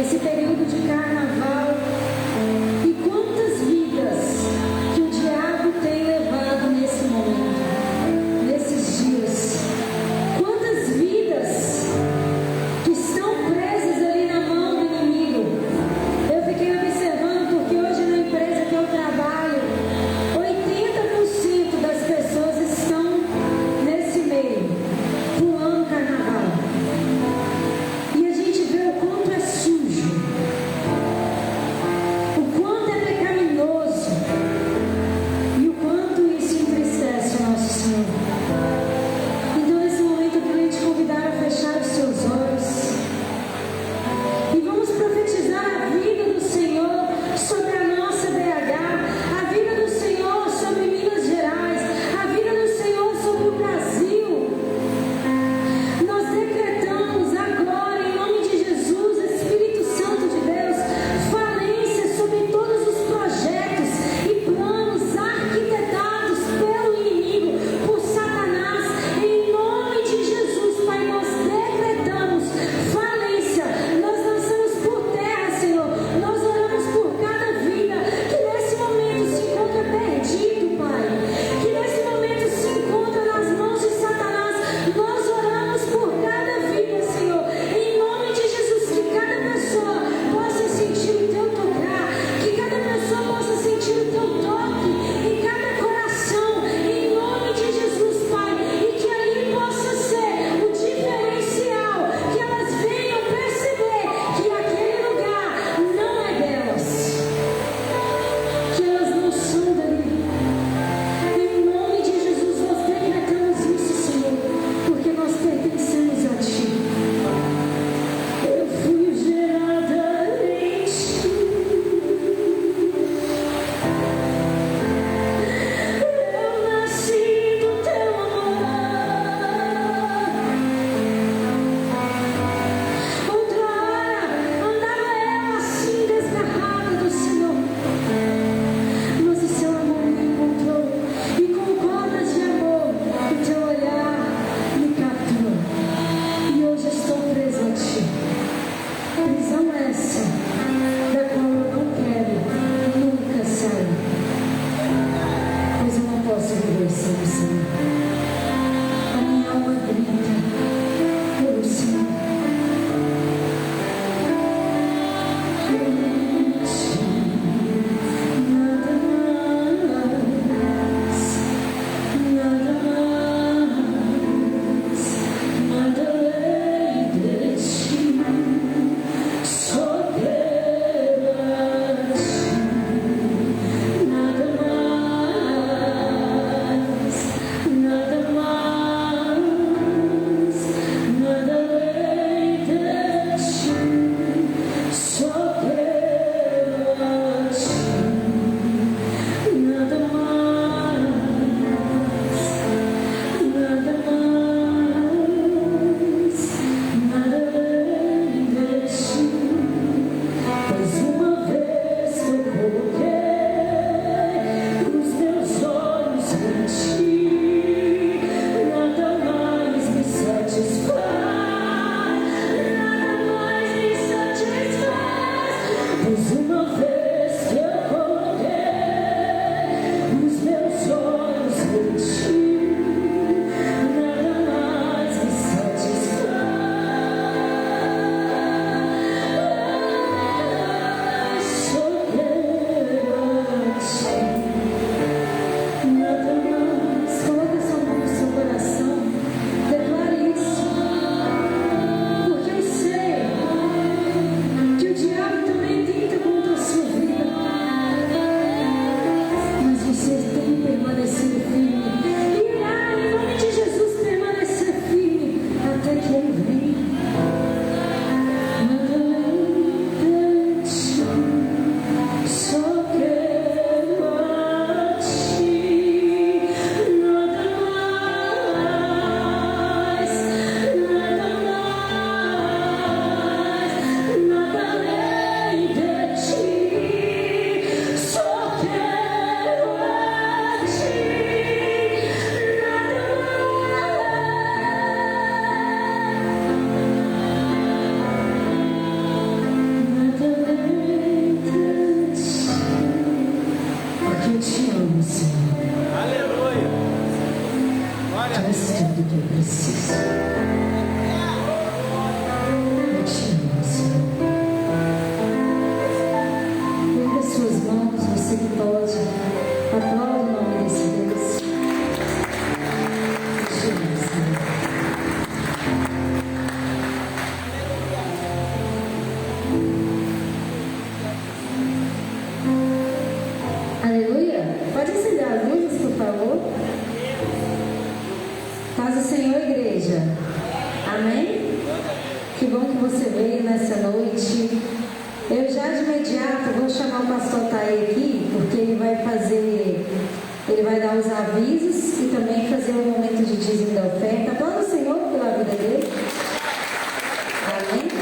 Esse período de carnaval, e quantas vidas que o Senhor, igreja? Amém? Que bom que você veio nessa noite. Eu já de imediato vou chamar o pastor Thay aqui, porque ele vai dar os avisos e também fazer um momento de dízimo da oferta. Aplauda o Senhor pela vida dele. Amém?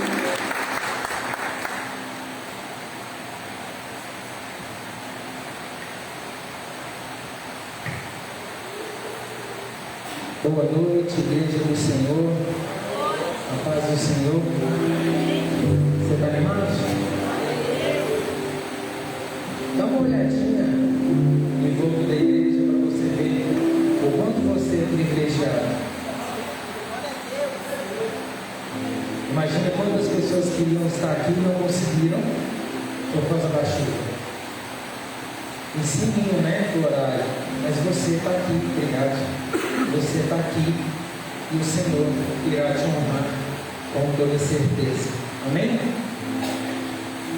Boa noite, igreja do Senhor. A paz do Senhor. Você está animado? Dá uma olhadinha em volta da igreja para você ver o quanto você é privilegiado. Imagina quantas pessoas queriam estar aqui e não conseguiram por causa da chuva. Em cima do horário, mas você está aqui, obrigado. Você está aqui e o Senhor irá te honrar com toda certeza. Amém?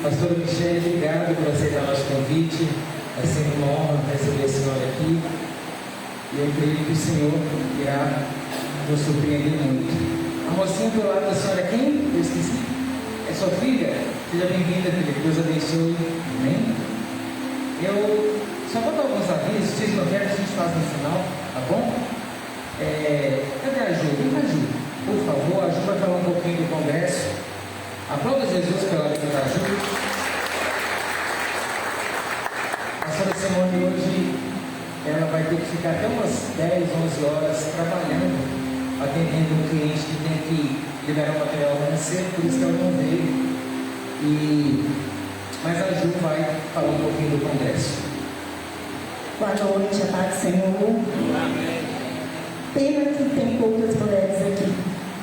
Pastora Michele, obrigado por aceitar nosso convite. É sempre uma honra receber a senhora aqui. E eu creio que o Senhor irá nos surpreender muito. A mocinha pelo lado da senhora, quem? Eu esqueci. É sua filha? Seja bem-vinda, filha. Deus abençoe. Amém? Eu só vou dar alguns avisos. Vocês não querem, a gente faz no final, tá bom? Cadê a Ju? Vem cá, Ju. Por favor, a Ju vai falar um pouquinho do congresso. Aplauda Jesus pela vida da Ju. A senhora Simone hoje ela vai ter que ficar até umas 10, 11 horas trabalhando, atendendo um cliente que tem que liberar o material mais cedo, por isso que ela não veio. Mas a Ju vai falar um pouquinho do congresso. Boa noite, a paz do Senhor. Amém. Pena que tem poucas mulheres aqui,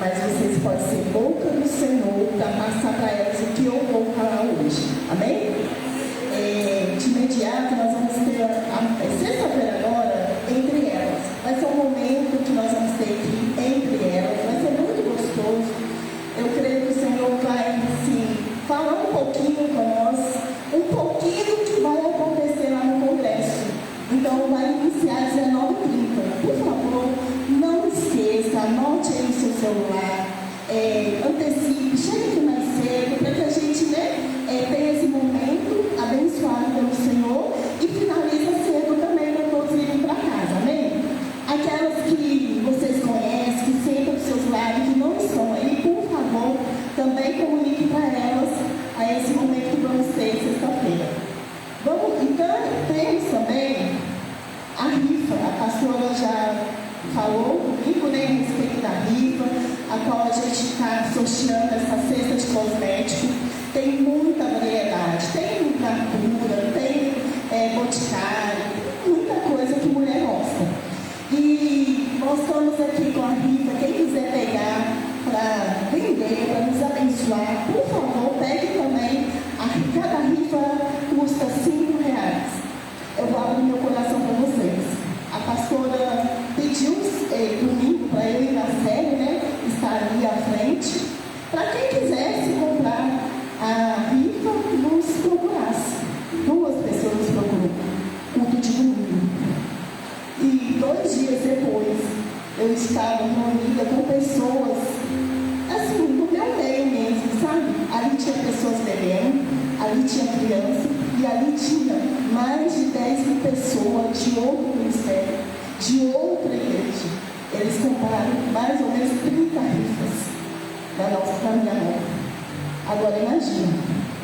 mas vocês podem ser boca do Senhor para passar para elas o que eu vou falar hoje. Amém? De imediato nós vamos ter sexta-feira agora, entre elas. Vai ser um momento que nós vamos ter aqui entre elas, vai ser muito gostoso. Eu creio que o Senhor vai falar um pouquinho com nós, um pouquinho do que vai acontecer lá no congresso. Então vai iniciar às 19h30. Por favor, não esqueça, anote aí no seu celular, antecipe, chegue aqui mais cedo, para que a gente tenha esse momento abençoado pelo Senhor e finaliza cedo também para todos irem para casa, amém? Aquelas que vocês conhecem, que sentam dos seus lados, que não estão aí, por favor, também comunique para elas a esse momento que vamos ter sexta-feira. Então, temos também a rifa. A pastora já falou comigo, a respeito da rifa, a qual a gente está sorteando essa cesta de cosméticos. Tem muita variedade, tem natura, tem boticário, muita coisa que mulher gosta. E nós estamos aqui com a rifa. Quem quiser pegar para vender, para nos abençoar, por favor, pegue também. Cada rifa custa R$5. Eu vou abrir meu coração para vocês. A pastora pediu domingo para eu ir na série, estar ali à frente. Para quem quisesse comprar a rifa, nos procurasse. 2 pessoas nos procurou. Culto de domingo. E 2 dias depois, eu estava reunida com pessoas, assim, no meu meio mesmo, sabe? Ali tinha pessoas bebendo, ali tinha criança, e ali tinha mais de 10 mil pessoas de outro ministério, de outra igreja. Eles compraram mais ou menos 30 rifas da minha mão. Agora imagina,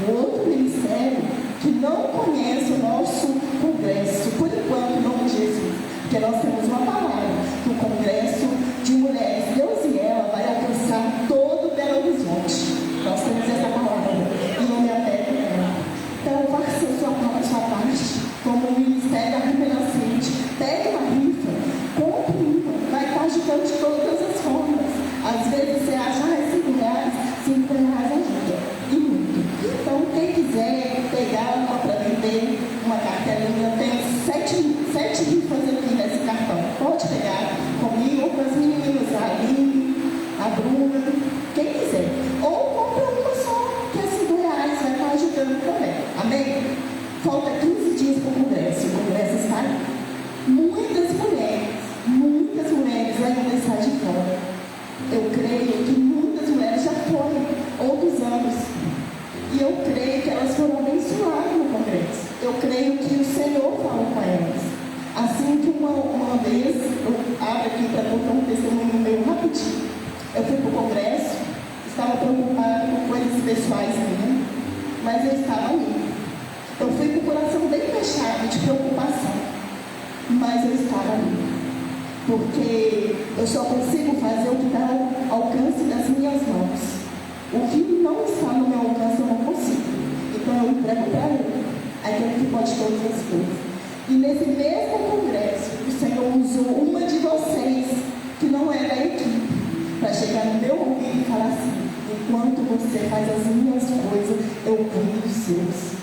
o outro ministério que não conhece o nosso congresso, por enquanto, em nome de Jesus, porque nós temos uma palavra, que o congresso de mulheres, Deus e ela, vai alcançar todo Belo Horizonte. Nós temos essa palavra, e não me apego nela. Então, faça a sua parte, como o Ministério da Rifa Nascente. Pegue uma rifa, compre uma, vai estar ajudando de todas as formas. Às vezes você acha, R$5, R$5 ajuda, e muito. Então, quem quiser pegar uma para vender, uma cartelinha, tem 7 rifas aqui nesse cartão. Pode pegar comigo ou com as meninas ali. mas eu estava ali. Eu fui com o coração bem fechado de preocupação, mas eu estava ali. Porque eu só consigo fazer o que está ao alcance das minhas mãos. O que não está no meu alcance eu não consigo. Então eu entrego para Ele, aquele que pode todas as coisas. E nesse mesmo congresso, o Senhor usou uma de vocês, que não é da equipe, para chegar no meu ouvido e falar assim: enquanto você faz as minhas coisas, eu cuido dos seus.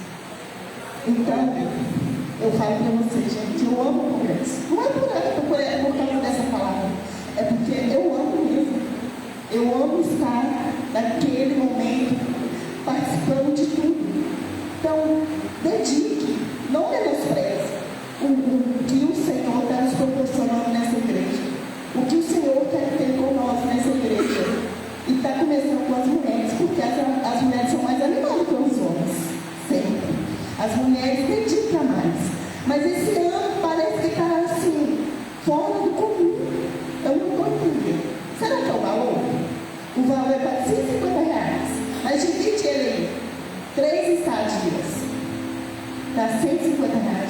Então, eu falo para vocês, gente, eu amo o congresso. Não é por causa dessa palavra, é porque eu amo mesmo. Eu amo estar naquele momento participando de tudo. Então, dedique, não menospreze o que o Senhor está nos proporcionando nessa igreja. O que o Senhor quer ter com nós nessa igreja. E está começando com as mulheres, porque as mulheres são mais animadas que os homens. Sempre. As mulheres dedicam mais. Mas esse ano parece que está assim, fora do comum. Eu não estou entendendo. Será que é o valor? O valor é para R$150. Mas divide ele aí. 3 estadias. Dá R$150,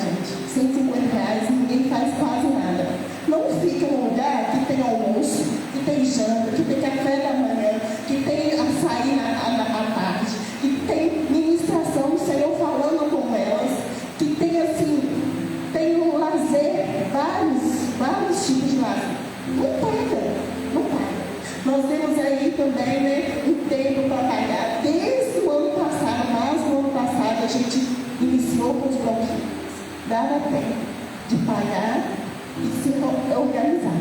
gente. R$150, ninguém faz quase nada. Não fica num lugar que tem almoço, que tem janta, que tem café da manhã, que tem açaí à tarde, que tem ministração do Senhor falando com elas, que tem assim, tem um lazer, vários tipos de lazer. Não paga. Nós temos aí também, né, um tempo para pagar. Desde o ano passado, mais no ano passado, a gente iniciou com os bloquinhos. Dava tempo de pagar e se organizar.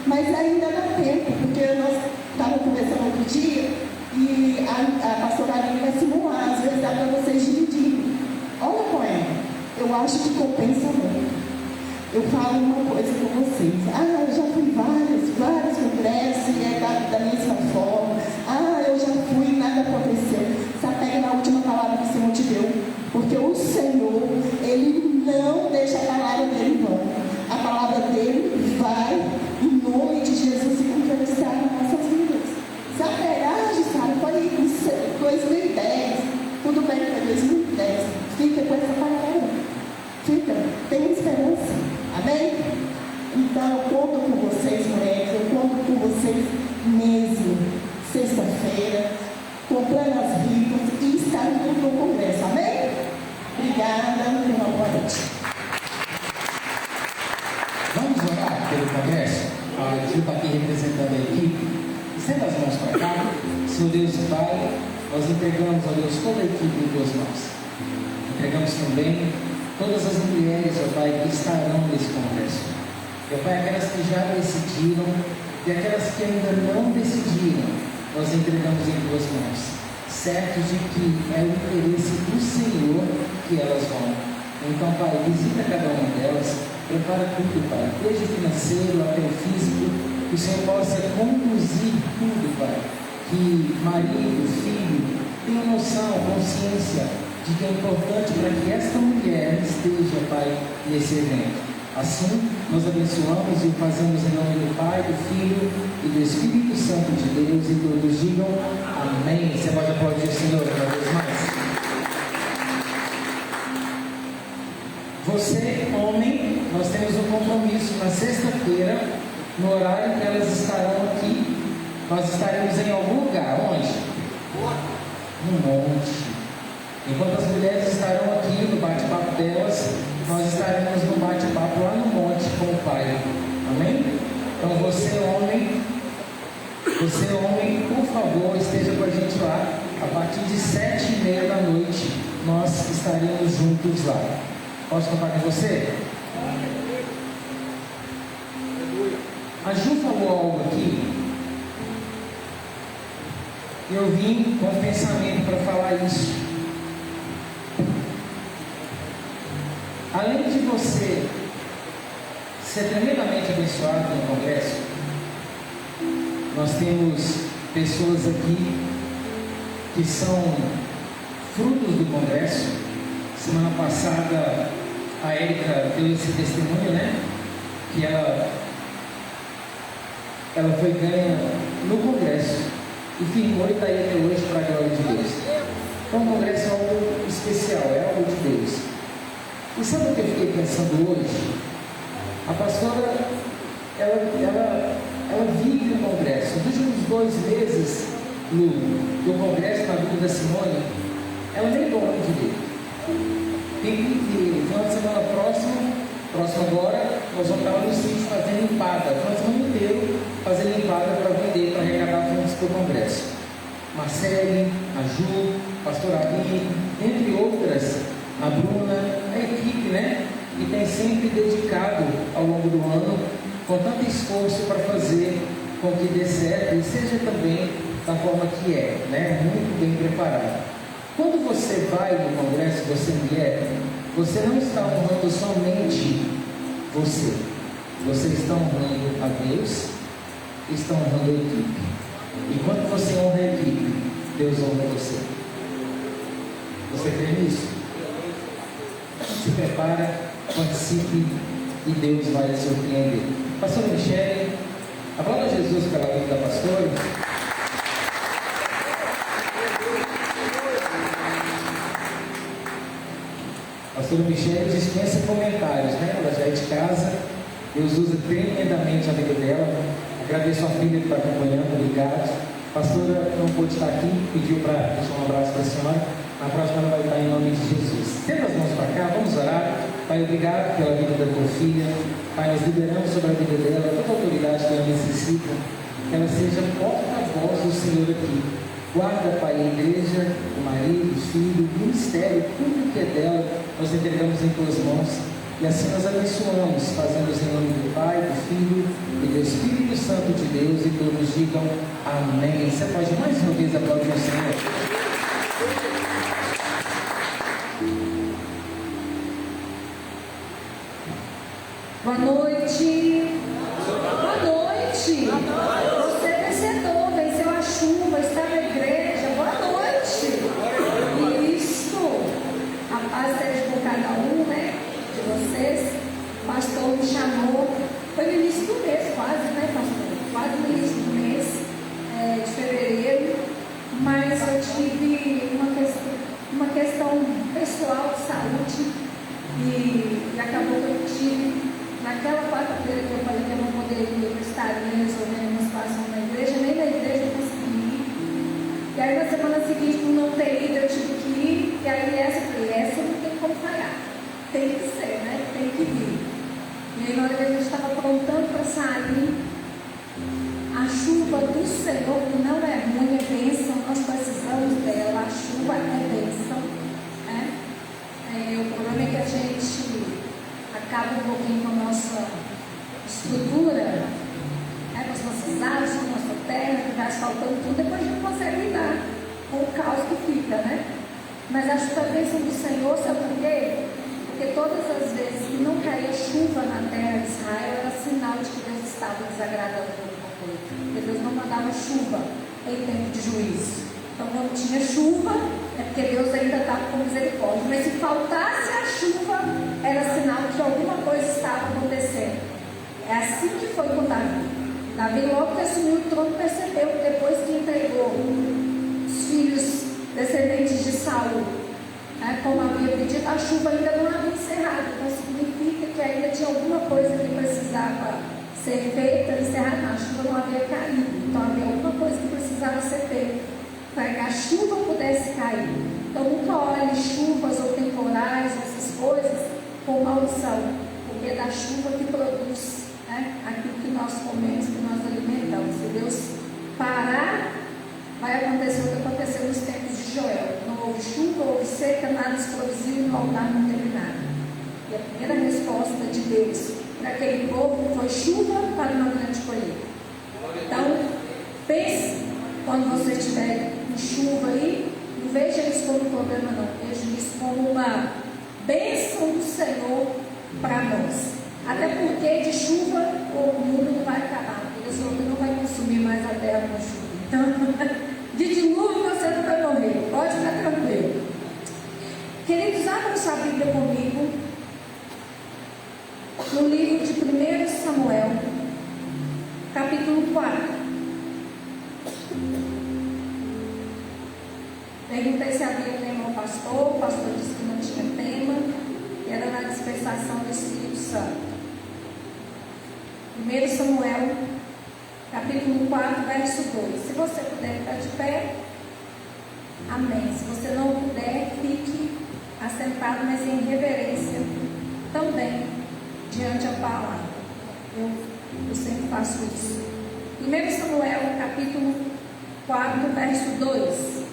Mas ainda dá tempo, porque nós estávamos conversando outro dia e a pastora Aline vai simular, às vezes dá para vocês dividirem. Olha com ela, eu acho que compensa muito. Eu falo uma coisa com vocês. Eu já fui vários congressos e é da mesma forma. Eu já fui e nada aconteceu. Se apegue na última palavra que o Senhor te deu. Porque o Senhor, Ele não deixa a palavra dele em vão. A palavra dele vai, em nome de Jesus, se concretizar nas nossas vidas. Se apegar, sabe, foi em 2010. Tudo bem que foi 2010. Fica com essa palavra. Fica, tem esperança. Amém? Então eu conto com vocês, mulheres, eu conto com vocês mesmo, sexta-feira, comprando as ricas e estarem no congresso. Amém? Obrigada, tenha uma boa noite. Vamos orar pelo congresso? A Gil está aqui representando a equipe. Estenda as mãos para cá. Senhor Deus e Pai, nós entregamos a Deus toda a equipe em tuas mãos. Entregamos também todas as mulheres, ó Pai, que estarão nesse congresso. Ó Pai, aquelas que já decidiram e aquelas que ainda não decidiram, nós entregamos em tuas mãos, certos de que é o interesse do Senhor que elas vão. Então, Pai, visita cada uma delas, prepara tudo, Pai, desde o financeiro até o físico, que o Senhor possa conduzir tudo, Pai, que marido, filho, tenham noção, consciência de que é importante para que esta mulher esteja, Pai, nesse evento. Assim, nós abençoamos e fazemos em nome do Pai, do Filho e do Espírito Santo de Deus, e todos digam amém. Você pode aplaudir o Senhor uma vez mais. Você, homem, nós temos um compromisso na sexta-feira, no horário que elas estarão aqui. Nós estaremos em algum lugar. Onde? No monte. Enquanto as mulheres estarão aqui no bate-papo delas, nós estaremos no bate-papo lá no monte com o Pai. Amém? Então você homem, por favor, esteja com a gente lá. A partir de 7h30 da noite, nós estaremos juntos lá. Posso contar com você? A Ju falou algo aqui. E eu vim com um pensamento para falar isso. Além de você ser tremendamente abençoado no congresso, nós temos pessoas aqui que são frutos do congresso. Semana passada a Érica deu esse testemunho, né? Que ela foi ganha no congresso e firmou e está aí até hoje para a glória de Deus. Então, o congresso é algo especial, é algo de Deus. E sabe o que eu fiquei pensando hoje? A pastora, ela vive o congresso. Nos últimos 2 meses do congresso na vida da Simone, ela nem dorme direito. Tem que final de semana próximo agora, nós vamos estar no sítio fazendo limpada. Final de semana inteiro fazer limpada para vender, para arrecadar fundos para o congresso. Marcele, a Ju, pastor Aline, entre outras, a Bruna, a equipe, né? Que tem sempre dedicado ao longo do ano com tanto esforço para fazer com que dê certo e seja também da forma que é, né? Muito bem preparado. Quando você vai no congresso, você mulher, você não está honrando somente você está honrando a Deus, está honrando a equipe. E quando você honra a equipe, Deus honra você. Você crê nisso? Se prepara, participe e Deus vai te surpreender. Pastora Michele, aplauda Jesus pela vida da pastora. Pastora Michele dispensa comentários, né? Ela já é de casa, Deus usa tremendamente a vida dela. Agradeço a filha que está acompanhando, obrigado. Pastora não pôde estar aqui, pediu para deixar um abraço para a senhora. Na próxima ela vai estar em nome de Jesus. Tendo as mãos para cá, vamos orar. Pai, obrigado pela vida da tua filha. Pai, nós liberamos sobre a vida dela toda a autoridade que ela necessita, que ela seja porta-voz do Senhor aqui. Guarda, Pai, a igreja, o marido, o filho, o ministério, tudo que é dela, nós entregamos em tuas mãos. E assim nós abençoamos, fazendo em nome do Pai, do Filho e do Espírito Santo de Deus, e todos digam amém. Você pode mais uma vez aplaudir o Senhor. Boa noite. Boa noite. Você é vencedor, venceu a chuva, está na igreja. Boa noite. Isso. A paz seja com cada um, né? De vocês. O pastor me chamou. Foi no início do mês, quase, né, pastor? Quase no início do mês de fevereiro. Mas eu tive uma questão pessoal de saúde. E acabou que eu tive. Naquela quarta-feira que eu falei que eu não poderia, eu estaria resolvendo uma situação na igreja, nem na igreja eu consegui ir. E aí na semana seguinte, por não ter ido, eu tive que ir. E aí essa não tem como falhar. Tem que ser, né? Tem que vir. E aí na hora que a gente estava aprontando para sair, a chuva do Senhor, que não é ruim, é bênção, nós precisamos dela. A chuva é bênção. Né? O problema é que a gente acaba um pouquinho com a nossa estrutura, com as nossas áreas, com a nossa terra, que vai asfaltando tudo, depois a gente não consegue lidar com o caos que fica, né? Mas a chuva é a bênção do Senhor, sabe por quê? Porque todas as vezes que não caía chuva na terra de Israel, era sinal de que Deus estava desagradando com alguma coisa. Porque Deus não mandava chuva em tempo de juízo. Então, quando tinha chuva, é porque Deus ainda estava com misericórdia. Mas se faltasse a chuva, era sinal de que alguma coisa estava acontecendo. É assim que foi com Davi. Davi, logo que assumiu o trono, percebeu que depois que entregou os filhos descendentes de Saul, como havia pedido, a chuva ainda não havia encerrado. Então, significa que ainda tinha alguma coisa que precisava ser feita, encerrada. A chuva não havia caído. Então, havia alguma coisa que precisava ser feita para que a chuva pudesse cair. Então nunca olhe chuvas ou temporais, essas coisas, com maldição, porque é da chuva que produz aquilo que nós comemos, que nós alimentamos. Se Deus parar, vai acontecer o que aconteceu nos tempos de Joel. Não houve chuva, houve seca, nada se produziu e no altar não teve nada. E a primeira resposta de Deus para aquele povo foi chuva para uma grande colheita. Então, pense, quando você estiver em chuva aí, não veja isso como um problema não, veja isso como uma bênção do Senhor para nós. Até porque de chuva o mundo não vai acabar, porque o Senhor não vai consumir mais a terra com chuva. Então, de dilúvio você não vai morrer, pode ficar tranquilo. Queridos, abram sua Bíblia comigo no livro de 1 Samuel, capítulo 4. Perguntei se havia tema ao pastor. O pastor disse que não tinha tema, e era na dispensação do Espírito Santo. 1 Samuel, capítulo 4, verso 2. Se você puder ficar de pé, amém. Se você não puder, fique assentado, mas em reverência também diante da palavra. Eu sempre faço isso. 1 Samuel, capítulo 4, verso 2.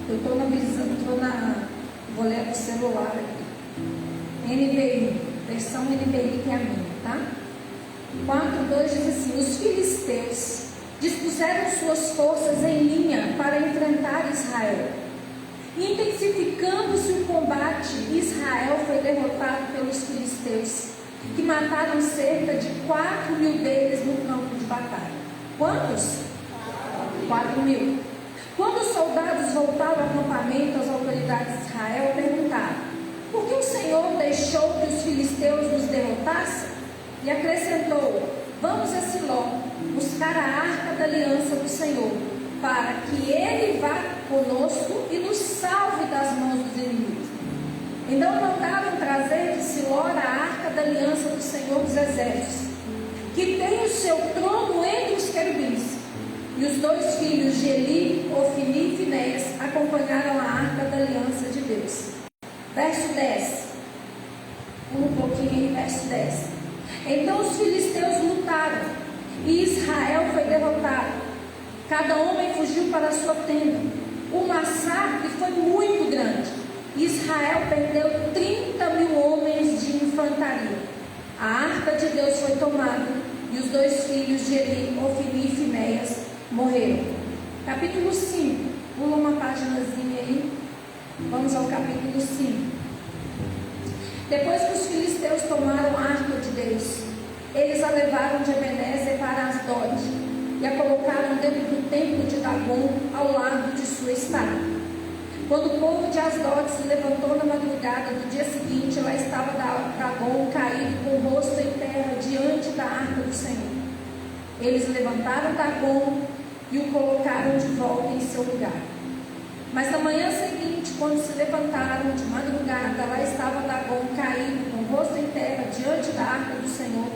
Eu estou na visão, vou ler no celular aqui. NVI, versão NVI que é a minha, tá? 4:2 diz assim: os filisteus dispuseram suas forças em linha para enfrentar Israel. Intensificando-se o combate, Israel foi derrotado pelos filisteus, que mataram cerca de 4.000 deles no campo de batalha. Quantos? 4.000. Quando os soldados voltaram ao acampamento, as autoridades de Israel perguntaram: por que o Senhor deixou que os filisteus nos derrotassem? E acrescentou: vamos a Siló buscar a arca da aliança do Senhor, para que ele vá conosco e nos salve das mãos dos inimigos. Então mandaram trazer de Siló a arca da aliança do Senhor dos exércitos, que tem o seu trono entre os querubins. E os dois filhos de Eli, Ofni e Finéias, acompanharam a arca da aliança de Deus. Verso 10. Um pouquinho aí, verso 10. Então os filisteus lutaram, e Israel foi derrotado. Cada homem fugiu para a sua tenda. O massacre foi muito grande. Israel perdeu 30.000 homens de infantaria. A arca de Deus foi tomada, e os dois filhos de Eli, Ofni e Finéias, morreram. Capítulo 5. Pula uma paginazinha aí. Vamos ao capítulo 5. Depois que os filisteus tomaram a arca de Deus, eles a levaram de Ebenezer para Asdod e a colocaram dentro do templo de Dagon, ao lado de sua estátua. Quando o povo de Asdod se levantou na madrugada do dia seguinte, lá estava Dagon caído com o rosto em terra diante da arca do Senhor. Eles levantaram Dagon e o colocaram de volta em seu lugar. Mas na manhã seguinte, quando se levantaram de madrugada, lá estava Dagon caído com o rosto em terra diante da arca do Senhor.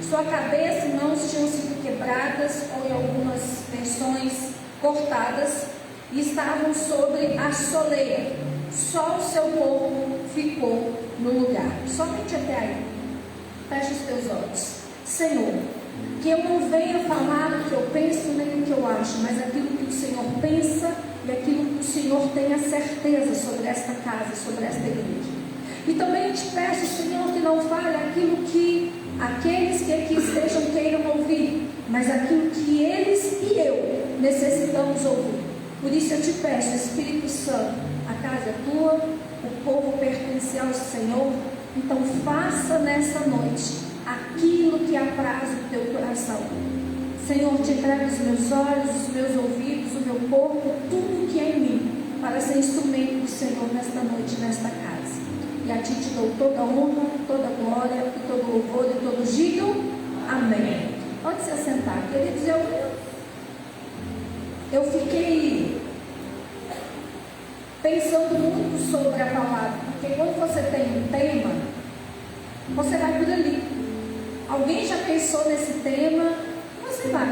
Sua cabeça e mãos tinham sido quebradas, ou em algumas versões cortadas, e estavam sobre a soleira. Só o seu corpo ficou no lugar. Somente até aí. Feche os teus olhos. Senhor, que eu não venha falar o que eu penso nem o que eu acho, mas aquilo que o Senhor pensa e aquilo que o Senhor tem a certeza sobre esta casa, sobre esta igreja. E também te peço, Senhor, que não fale aquilo que aqueles que aqui estejam queiram ouvir, mas aquilo que eles e eu necessitamos ouvir. Por isso eu te peço, Espírito Santo, a casa é tua, o povo pertence ao Senhor, então faça nessa noite aquilo que apraz o teu coração. Senhor, te entrego os meus olhos, os meus ouvidos, o meu corpo, tudo que é em mim, para ser instrumento do Senhor nesta noite, nesta casa. E a ti te dou toda a honra, toda a glória, e todo o louvor e todo o giro. Amém. Pode se assentar, queridos. Eu fiquei pensando muito sobre a palavra, porque quando você tem um tema, você vai por ali. Alguém já pensou nesse tema? Você vai.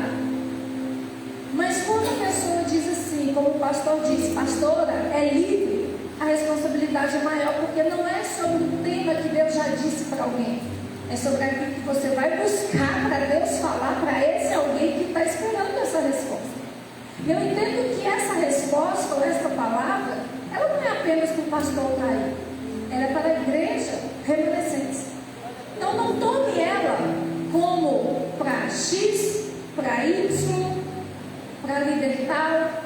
Mas quando a pessoa diz assim, como o pastor diz, pastora, é livre, a responsabilidade é maior, porque não é sobre o tema que Deus já disse para alguém, é sobre aquilo que você vai buscar para Deus falar para esse alguém que está esperando essa resposta. E eu entendo que essa resposta, ou essa palavra, ela não é apenas para o pastor Caio, ela é para a igreja remanescente. Então não tome ela como para X, para Y, para líder tal,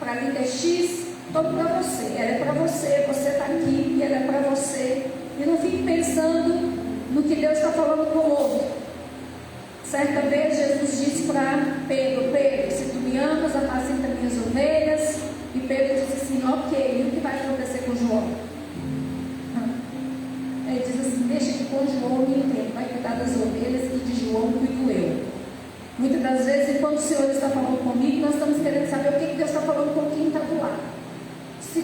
para líder X, todo para você. Ela é para você, você está aqui e ela é para você. E não fique pensando no que Deus está falando com o outro. Certa vez Jesus disse para Pedro: Pedro, se tu me amas, apacenta minhas ovelhas. E Pedro disse assim: ok, e o que vai acontecer com João? Ele diz assim: deixa que com João me entendo, vai cuidar das ovelhas e de João cuido eu. Muitas das vezes, enquanto o Senhor está falando comigo, nós estamos querendo saber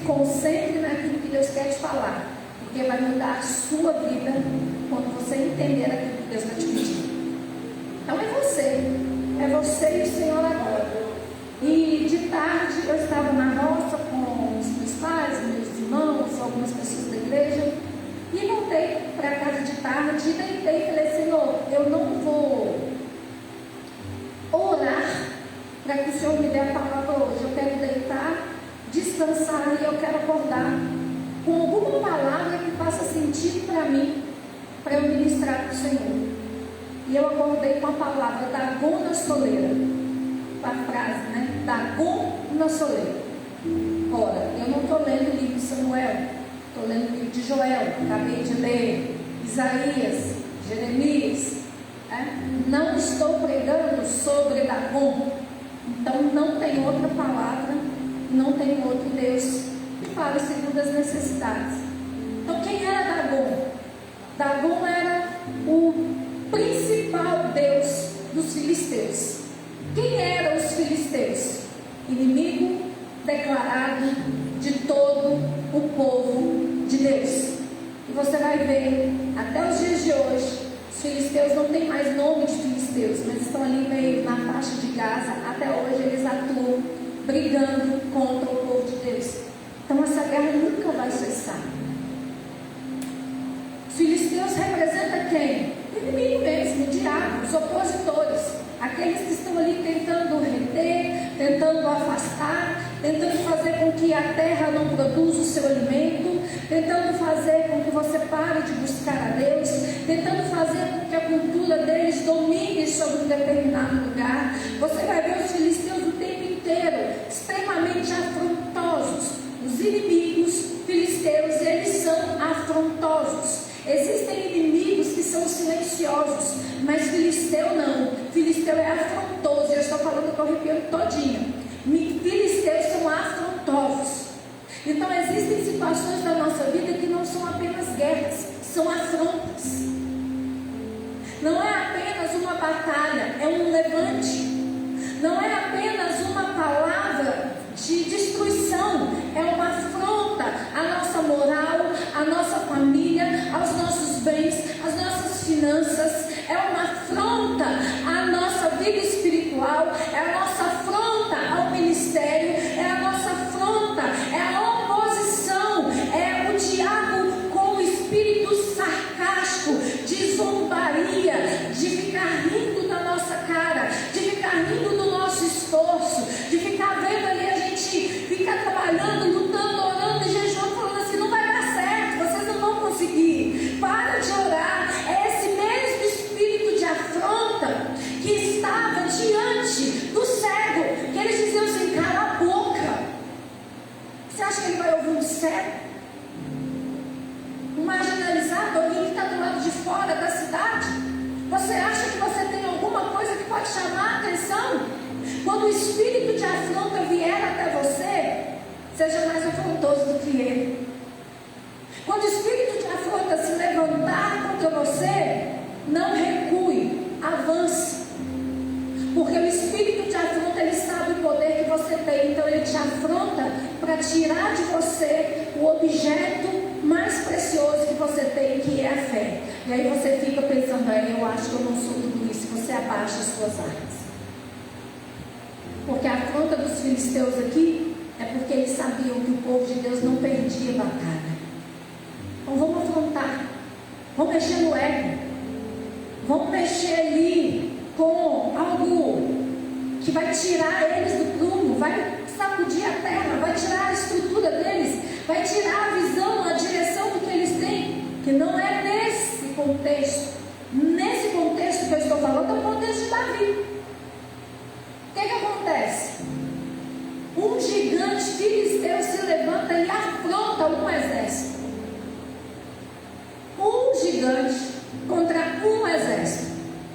concentre naquilo que Deus quer te falar, porque vai mudar a sua vida quando você entender aquilo que Deus está te pedindo. Então é você e o Senhor agora. E de tarde eu estava na roça com os meus pais, meus irmãos, algumas pessoas da igreja, e voltei para casa de tarde e deitei e falei: Senhor, eu não vou orar para que o Senhor me dê a palavra hoje. Eu quero deitar, descansar e eu quero acordar com alguma palavra que faça sentido para mim, para eu ministrar para o Senhor. E eu acordei com a palavra Dagon na soleira, a frase, né? Dagon na soleira. Ora, eu não estou lendo o livro de Samuel, estou lendo o livro de Joel, acabei de ler Isaías, Jeremias, não estou pregando sobre Dagon. Então não tem outra palavra, não tem outro Deus que fale segundo as necessidades. Então quem era Dagon? Dagon era o principal Deus dos filisteus. Quem eram os filisteus? Inimigo declarado de todo o povo de Deus. E você vai ver, até os dias de hoje, os filisteus não têm mais nome de filisteus, mas estão ali meio na faixa de Gaza. Até hoje eles atuam brigando contra o povo de Deus. Então essa guerra nunca vai cessar. Os filisteus representam quem? O inimigo mesmo, o diabo, os opositores, aqueles que estão ali tentando reter, tentando afastar, tentando fazer com que a terra não produza o seu alimento, tentando fazer com que você pare de buscar a Deus, tentando fazer com que a cultura deles domine sobre um determinado lugar. Você vai ver os filisteus o tempo inteiro extremamente afrontosos. Os inimigos filisteus, eles são afrontosos. Existem inimigos que são silenciosos, mas filisteu não. Filisteu é afrontoso. Eu estou falando, eu estou arrepiando todinho. Filisteus são afrontosos. Então existem situações da nossa vida que não são apenas guerras, são afrontas. Não é apenas uma batalha, é um levante. Não é apenas uma palavra de destruição, é uma afronta à nossa moral, à nossa família, aos nossos bens, às nossas finanças. É uma afronta à nossa vida espiritual, é a nossa afronta ao ministério, é a nossa afronta, é a oposição, é o diabo com o espírito sarcástico, de zombaria, de ficar rindo da nossa cara, de ficar rindo do nosso esforço, de ficar vendo ali a gente ficar trabalhando, lutando, orando e jejuando, falando assim: não vai dar certo, vocês não vão conseguir, para de orar. É esse mesmo espírito de afronta que estava diante do cego, que eles diziam assim: cala a boca. Você acha que ele vai ouvir um cego? Um marginalizado, alguém que está do lado de fora da cidade? Você acha que você tem alguma coisa que pode chamar a atenção? Quando o espírito de afronta vier até você, seja mais afrontoso do que ele. Quando o espírito de afronta se levantar contra você, não recue, avance. Porque o espírito de afronta, ele sabe o poder que você tem. Então ele te afronta para tirar de você o objeto mais precioso que você tem, que é a fé. E aí você fica pensando: eu acho que eu não sou tudo isso. Você abaixa as suas armas. Porque a afronta dos filisteus aqui é porque eles sabiam que o povo de Deus não perdia batalha. Então vamos afrontar, vamos mexer no ego, vamos mexer ali com algo que vai tirar eles do prumo, vai sacudir a terra, vai tirar a estrutura deles, vai tirar a visão, a direção do que eles têm, que não é nesse contexto. Nesse contexto que eu estou falando é o contexto de Davi. O que acontece? Um gigante filisteu se levanta e afronta um exército. Um gigante contra um exército,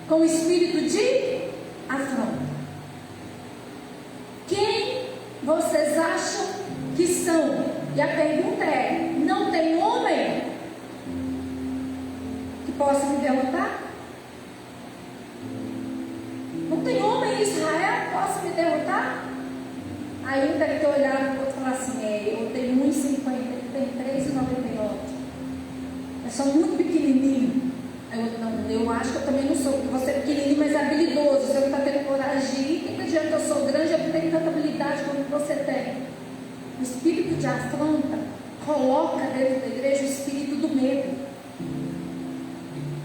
com espírito de afronta. Quem vocês acham que são? E a pergunta é: não tem homem que possa me derrotar? Não tem homem em Israel que possa me derrotar? Aí um deve ter olhado e falar assim, eu tenho 1,50, ele tem 3,99. É só muito pequenininho. Aí eu, não, eu acho que eu também não sou, porque você é pequenininho, mas é habilidoso. Você não está tendo coragem de ir, que adianta eu sou grande, eu não tenho tanta habilidade como você tem. O espírito de afronta coloca dentro da igreja o espírito do medo.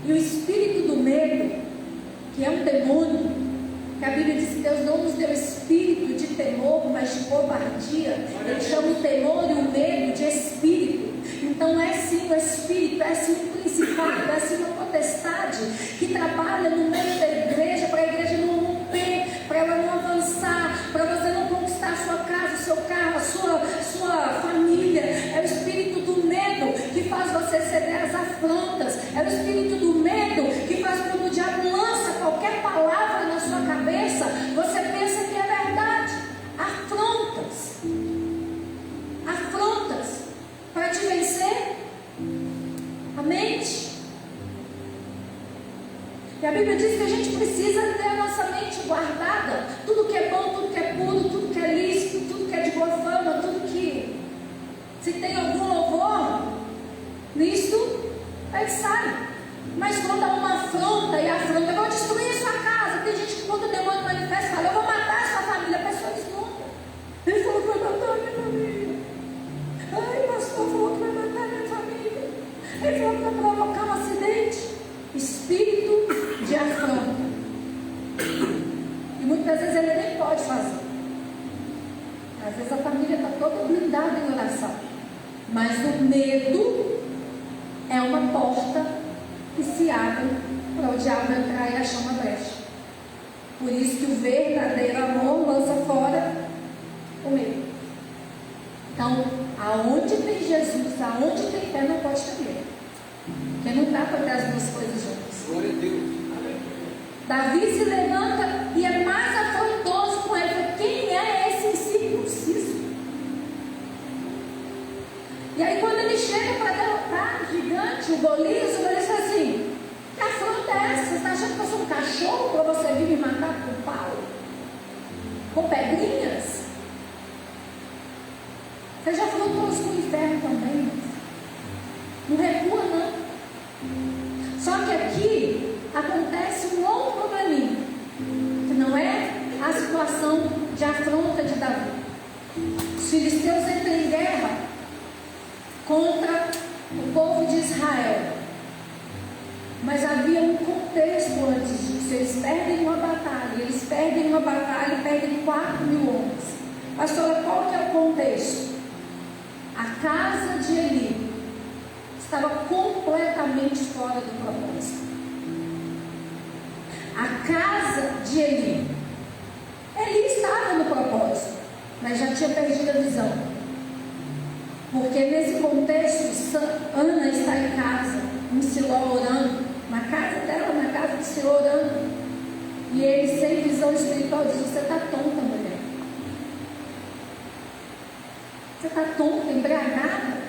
E o espírito do medo, que é um demônio, que a Bíblia diz que Deus não nos deu espírito de temor, mas de covardia. Ele chama o temor e o medo de espírito. Então é sim um espírito, é sim um principado, é sim uma potestade que trabalha no meio da igreja, para a igreja não romper, para ela não avançar, para você não conquistar a sua casa, o seu carro, a sua família. É o espírito do medo que faz você ceder às afrontas. É o espírito do medo que faz quando o diabo lança qualquer palavra na sua cabeça, você pensa que é verdade. Afrontas. Afrontas. Para te vencer a mente. E a Bíblia diz que a gente precisa ter a nossa mente guardada. Tudo que é bom, tudo que é puro, tudo que é lícito, tudo que é de boa fama, tudo que, se tem algum louvor nisto, aí sai. Mas quando há uma afronta, e a afronta, eu vou destruir a sua casa. Tem gente que quando o demônio manifesta, fala, eu vou matar a sua família. A pessoa desmonta. Ele falou que vai matar a minha família. Ai, o pastor falou que vai matar a minha família. Ele falou que vai provocar um acidente. Espírito de afronta. E muitas vezes ele nem pode fazer. Às vezes a família está toda blindada em oração. Mas o medo é uma porta que se abre para o diabo entrar e achar uma brecha. Por isso que o verdadeiro amor lança fora o medo. Então, aonde tem Jesus, aonde tem fé, não pode ter medo. Porque não dá para ter as duas coisas juntas. Glória a Deus. Davi se levanta e é mais afrontoso com ele. Quem é esse incircunciso? E aí quando ele chega para derrotar o gigante, o Golias fala assim, que afronta é essa? Você está achando que eu sou um cachorro para você vir me matar com pau? Com pedrinhas? Você já afrontou isso com o inferno também? Não recua não. Só que aqui acontece um outro probleminha, que não é a situação de afronta de Davi. Os filisteus entram em guerra contra o povo de Israel. Mas havia um contexto antes disso. Eles perdem uma batalha. Eles perdem uma batalha e perdem 4.000 homens. Pastora, qual que é o contexto? A casa de Eli estava completamente fora do propósito. A casa de Eli estava no propósito, mas já tinha perdido a visão. Porque nesse contexto, Ana está em casa, em Siló orando, na casa dela, na casa de Siló orando. E ele, sem visão espiritual, diz: você está tonta, mulher. Você está tonta, embriagada.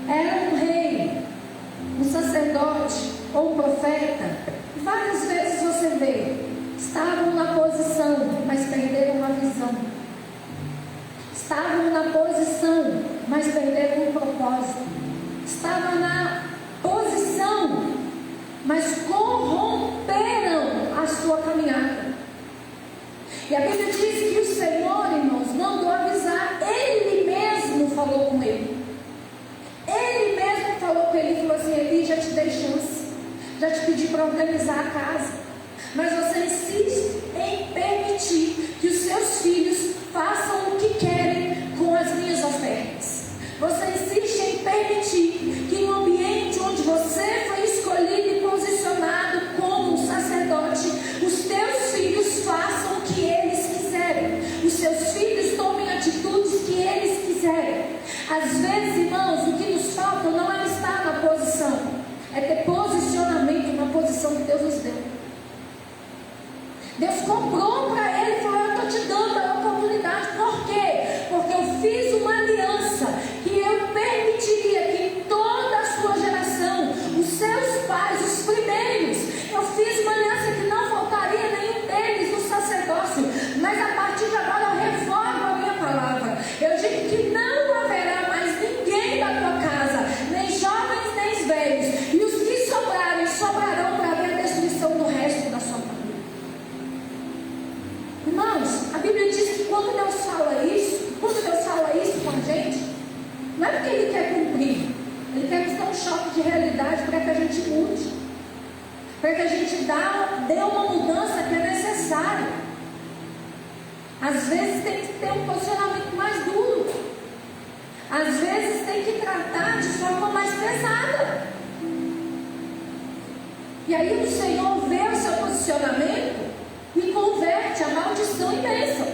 Era um rei, um sacerdote ou um profeta. Várias vezes você vê, estavam na posição, mas perderam a visão. Estavam na posição, mas perderam o propósito. Estavam na posição, mas corromperam a sua caminhada. E a Bíblia diz que o Senhor, irmãos, mandou avisar. Ele mesmo falou com ele. Ele mesmo falou com ele e falou assim: Eli, já te dei chance, já te pedi para organizar a casa, mas você insiste em permitir que os seus filhos façam o que querem com as minhas ofertas. Você insiste em permitir que no ambiente onde você foi escolhido e posicionado como um sacerdote, os teus filhos façam o que eles quiserem, os seus filhos tomem atitudes que eles quiserem. Às vezes, irmãos, o que nos falta não é estar na posição, é ter posicionamento na posição que Deus nos deu. Deus comprou para ele e falou: eu estou te dando a oportunidade. Por quê? Porque eu fiz uma aliança que eu permitiria que em toda a sua geração, os seus pais, os primeiros, eu fiz uma aliança que não faltaria nenhum deles no sacerdócio, mas a Irmãos, a Bíblia diz que quando Deus fala isso com a gente, não é porque Ele quer cumprir, Ele quer nos dar um choque de realidade para que a gente mude, para que a gente dê uma mudança que é necessária. Às vezes tem que ter um posicionamento mais duro, às vezes tem que tratar de forma mais pesada. E aí o Senhor vê o seu posicionamento e converte a maldição em bênção.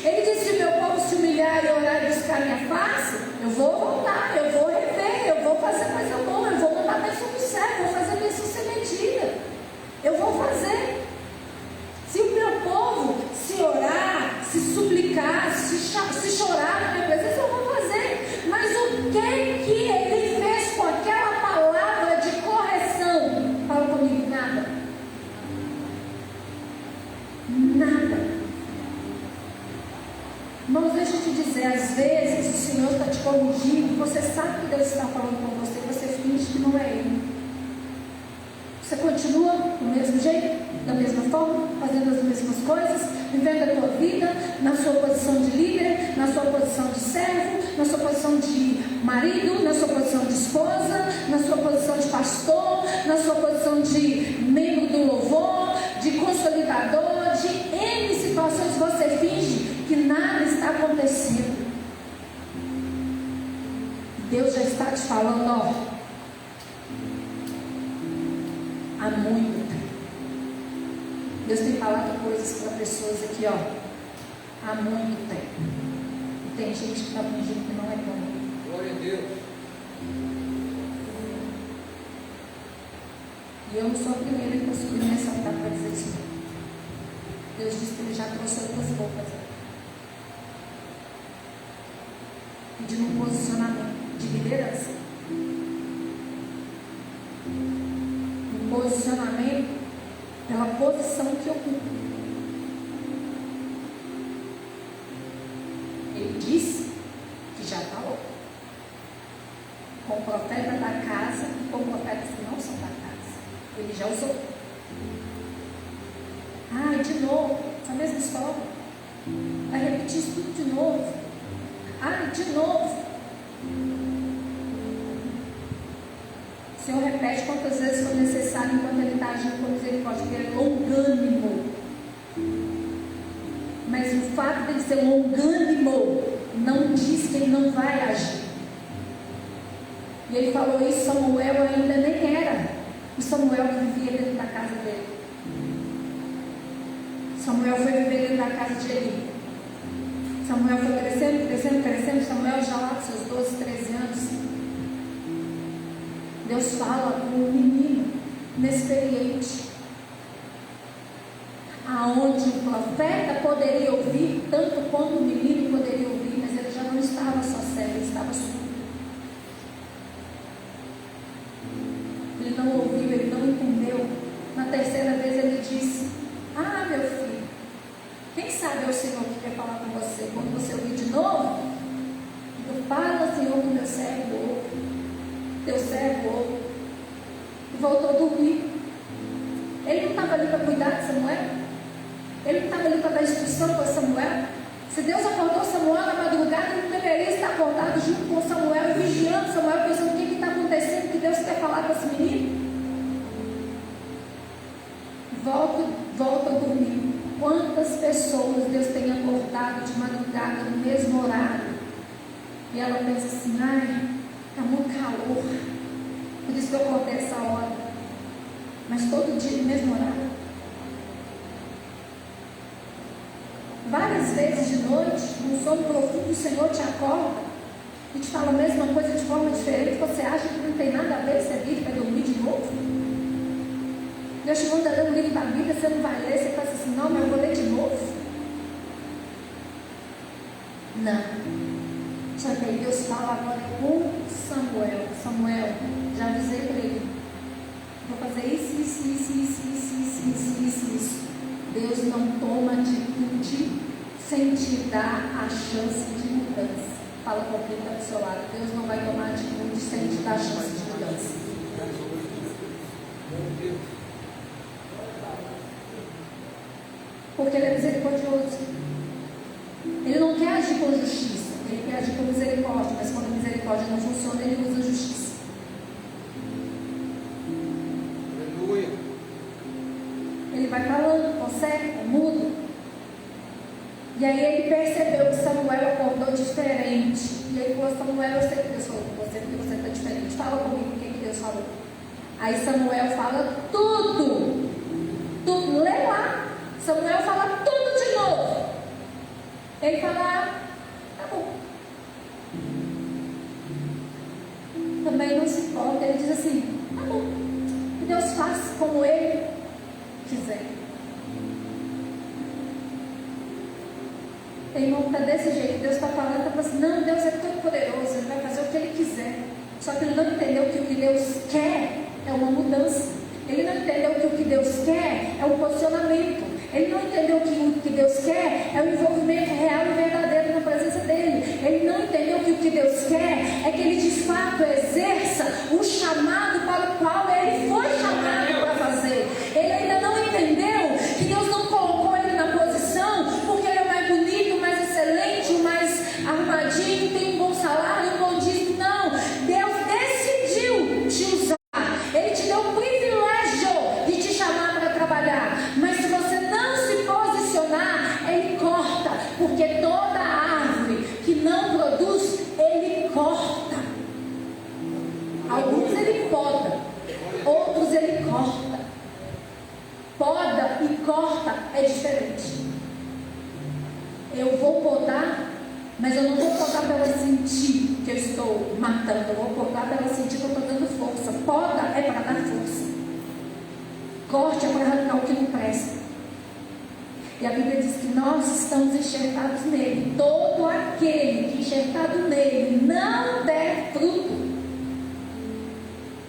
Ele disse: se meu povo se humilhar e orar e buscar minha face, eu vou voltar, eu vou rever, eu vou fazer coisa boa, eu vou mandar bênção do céu, eu vou fazer bênção sem medida. Eu vou fazer. Se o meu povo se orar, se suplicar, se chorar na minha presença, eu vou fazer. Mas o que ele fez com aquela palavra de correção? Fala comigo, nada. Nada. Irmãos, deixa eu te dizer, às vezes o Senhor está te corrigindo, você sabe que Deus está falando com você, você finge que não é Ele. Você continua do mesmo jeito, da mesma forma, fazendo as mesmas coisas, vivendo a tua vida, na sua posição de líder, na sua posição de servo, na sua posição de marido, na sua posição de esposa, na sua posição de pastor, na sua posição de membro do louvor, de consolidador, de N situações. Você finge que nada está acontecendo. Deus já está te falando, ó, há muito tempo. Deus tem falado coisas para pessoas aqui, ó, há muito tempo. E tem gente que está fingindo que não é bom. Glória a Deus. E eu não sou a primeira que consegui me ressaltar para dizer isso. Deus disse que Ele já trouxe outras roupas. Pedindo um posicionamento de liderança. Um posicionamento pela posição que ocupa. Ele disse que já está louco. Com o profeta da casa e com profetas que não são da casa. Ele já usou. Ai, de novo, essa mesma história. Vai repetir isso tudo de novo. Ai, de novo. O Senhor repete quantas vezes for necessário enquanto Ele está agindo com misericórdia, porque Ele é longânimo. Mas o fato de Ele ser longânimo não diz que Ele não vai agir. E Ele falou isso, Samuel ainda nem era o Samuel que vivia dentro da casa dele. Samuel foi viver dentro da casa de Eli. Samuel foi crescendo. Samuel já lá com seus 12, 13 anos. Deus fala com um menino inexperiente, aonde o profeta poderia ouvir tanto quanto o menino poderia ouvir, mas ele já não estava só cego, ele estava surdo. Ele não ouviu, ele não entendeu. Na terceira vez ele disse: ah, meu filho, quem sabe é o Senhor que quer falar com você. Quando você ouvir de novo, fala, Senhor, que meu servo ouve. Teu servo ouve. E voltou a dormir. Ele não estava ali para cuidar de Samuel. Ele não estava ali para dar instrução para Samuel. Se Deus acordou Samuel na madrugada, ele não deveria estar acordado junto com Samuel e vigiando Samuel, pensando o que está acontecendo, que Deus quer falar com esse menino. Volta a dormir. Quantas pessoas Deus tem acordado de madrugada no mesmo horário? E ela pensa assim: ai, está muito calor, por isso que eu acordei essa hora. Mas todo dia no mesmo horário. Várias vezes de noite, num sono profundo, o Senhor te acorda e te fala a mesma coisa de forma diferente. Você acha que não tem nada a ver, você vive para dormir de novo? Deus te manda ler um livro da Bíblia, você não vai ler, você pensa assim: não, mas eu vou ler de novo. Não. Só que aí Deus fala agora com Samuel: Samuel, já avisei para ele, vou fazer isso. Deus não toma atitude sem te dar a chance de mudança. Fala com quem está do seu lado: Deus não vai tomar atitude sem te dar a chance de mudança. Porque Ele é misericordioso. Ele não quer agir com justiça, Ele quer agir com misericórdia, mas quando a misericórdia não funciona, Ele usa a justiça. Aleluia. Ele vai falando, consegue, é mudo. E aí ele percebeu que Samuel acordou diferente. E ele falou: Samuel, eu sei que Deus falou com você, porque você está diferente. Fala comigo o que Deus falou. Aí Samuel fala tudo. Tudo. Lê lá. Samuel fala tudo de novo. Ele fala: tá bom. Também não se importa. Ele diz assim: tá bom. Que Deus faça como Ele quiser. Tem irmão que está desse jeito. Deus está falando, está assim: não, Deus é todo poderoso, Ele vai fazer o que Ele quiser. Só que ele não entendeu que o que Deus quer é uma mudança. Ele não entendeu que o que Deus quer é um posicionamento. Ele não entendeu que o que Deus quer é o envolvimento real e verdadeiro na presença dele. Ele não entendeu que o que Deus quer é que ele de fato exerça o chamado para o qual ele foi chamado para fazer. Ele ainda não entendeu que Deus não colocou ele na posição porque ele é o mais bonito, o mais excelente, o mais arrumadinho, tem um bom salário, um bom dízimo. Não, Deus decidiu te usar. Ele te deu o privilégio de te chamar para trabalhar. Mas se você não se posicionar, Ele corta. Porque toda árvore que não produz, Ele corta. Alguns Ele poda, outros Ele corta. Poda e corta é diferente. Eu vou podar, mas eu não vou podar para ela sentir que eu estou matando. Eu vou podar para ela sentir que eu estou dando força. Poda é para dar força. Corte é para arrancar o que não presta. E a Bíblia diz que nós estamos enxertados nele. Todo aquele que enxertado nele não der fruto,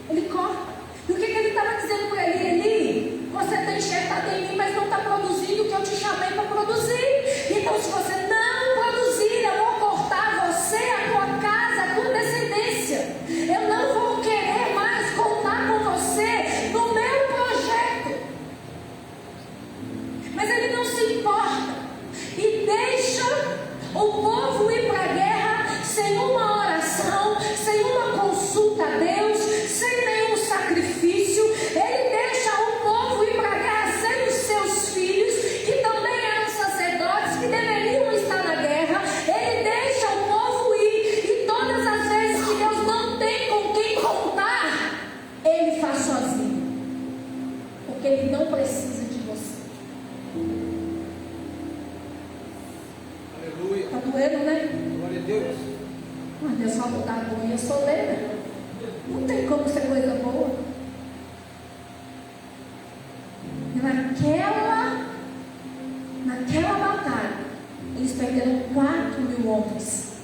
ele corta. E o que ele estava dizendo para ele? Eli, você está enxertado em mim, mas não está produzindo o que eu te chamei para produzir. Então, se você não produzir, eu vou cortar você, a tua casa, a tua descendência. Eu não vou querer mais contar com você no meu projeto. Mas ele não se importa e deixa o povo ir para a guerra sem uma oração, sem uma consulta a Deus, sem nenhum sacrifício. Ele deixa o povo ir para a guerra sem os seus filhos, que também eram sacerdotes, que deveriam estar na guerra. Ele deixa o povo ir, e todas as vezes que Deus não tem com quem contar, Ele faz sozinho, porque Ele não precisa de você. Aleluia. Está doendo, né? Glória a Deus. Mas Deus falou: tá bom, e eu sou lenda. Não tem como ser coisa boa. E naquela batalha, eles perderam 4.000 homens.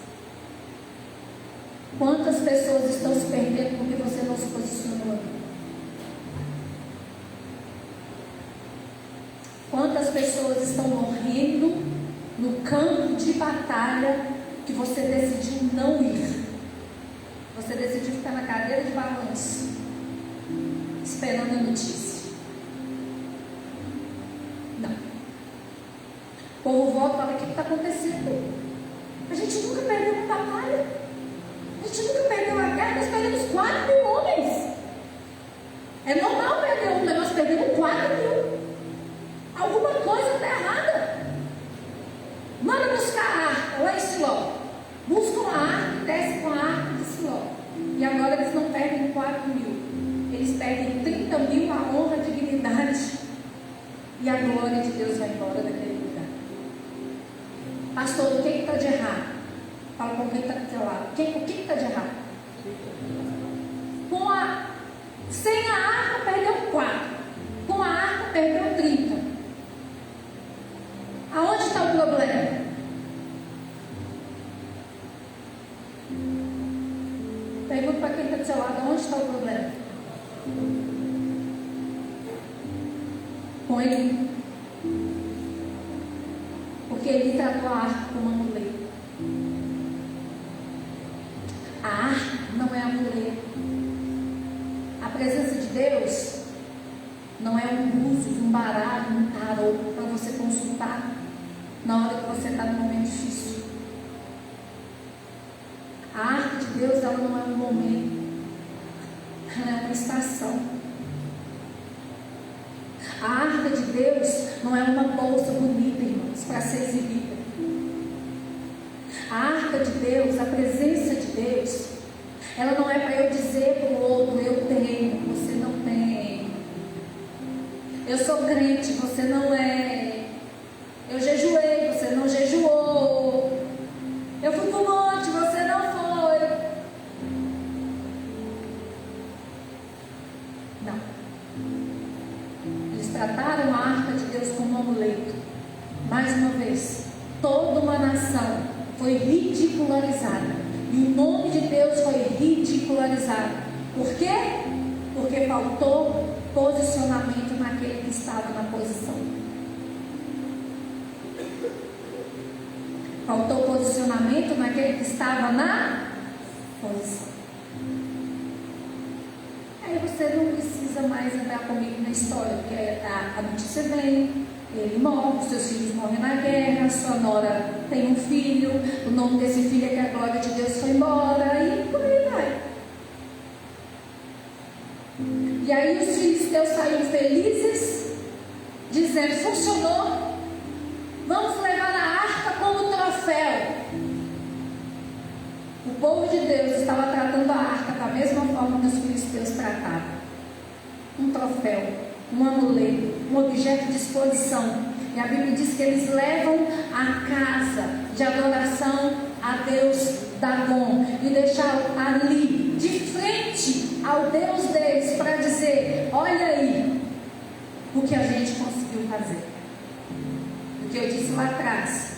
Quantas pessoas estão se perdendo porque você não se posicionou? Quantas pessoas estão morrendo no campo de batalha que você decidiu não ir? Você decidiu ficar na cadeira de balanço, esperando a notícia. Não. O povo volta e fala: o que está acontecendo? A gente nunca perdeu uma batalha. A gente nunca perdeu a guerra. Nós perdemos 4.000 homens. É normal perder um, mas nós perdemos 4.000. Alguma coisa está errada. Manda buscar a arca lá em Siló. Buscam a arca e descem com a arca de Siló. E agora eles não perdem 4.000. Eles perdem 30.000, a honra, a dignidade. E a glória de Deus vai embora daquele lugar. Pastor, o que está de errado? Fala com quem está do teu lado. O que está de errado? Sem a arca perdeu 4. Com a arca perdeu 30. Aonde está o problema? Pergunta para quem está do seu lado: onde está o problema? Com ele. Porque ele tratou a arca como uma muleta. A arca não é a muleta. A presença de Deus não é um búzios, um baralho, um tarô para você consultar. na hora que você está num momento difícil. A arca de Deus, ela não é um momento, ela é uma estação. A arca de Deus não é uma bolsa bonita, irmãos, para ser exibida. A arca de Deus, a presença de Deus, ela não é para eu dizer para o outro: eu tenho, você não tem. Eu sou crente, você não é. Eu jejuei, você não jejuou. Eu fui para o monte, você não foi. Não. Eles trataram a arca de Deus como um amuleto. Mais uma vez, toda uma nação foi ridicularizada. E o nome de Deus foi ridicularizado. Por quê? Porque faltou posicionamento naquele que estava na posição. Faltou posicionamento naquele que estava na posição. Aí você não precisa mais entrar comigo na história, porque a notícia vem, ele morre, seus filhos morrem na guerra, sua nora tem um filho, o nome desse filho é que a glória de Deus foi embora, e por aí vai. E aí os filisteus saíram felizes, dizendo: funcionou, vamos levar a arca como troféu. O povo de Deus estava tratando a arca da mesma forma que os filisteus tratavam. Um troféu, um amuleto, um objeto de exposição. E a Bíblia diz que eles levam a casa de adoração a Deus Dagon e deixaram ali, de frente ao Deus deles, para dizer: olha aí o que a gente conseguiu fazer. O que eu disse lá atrás: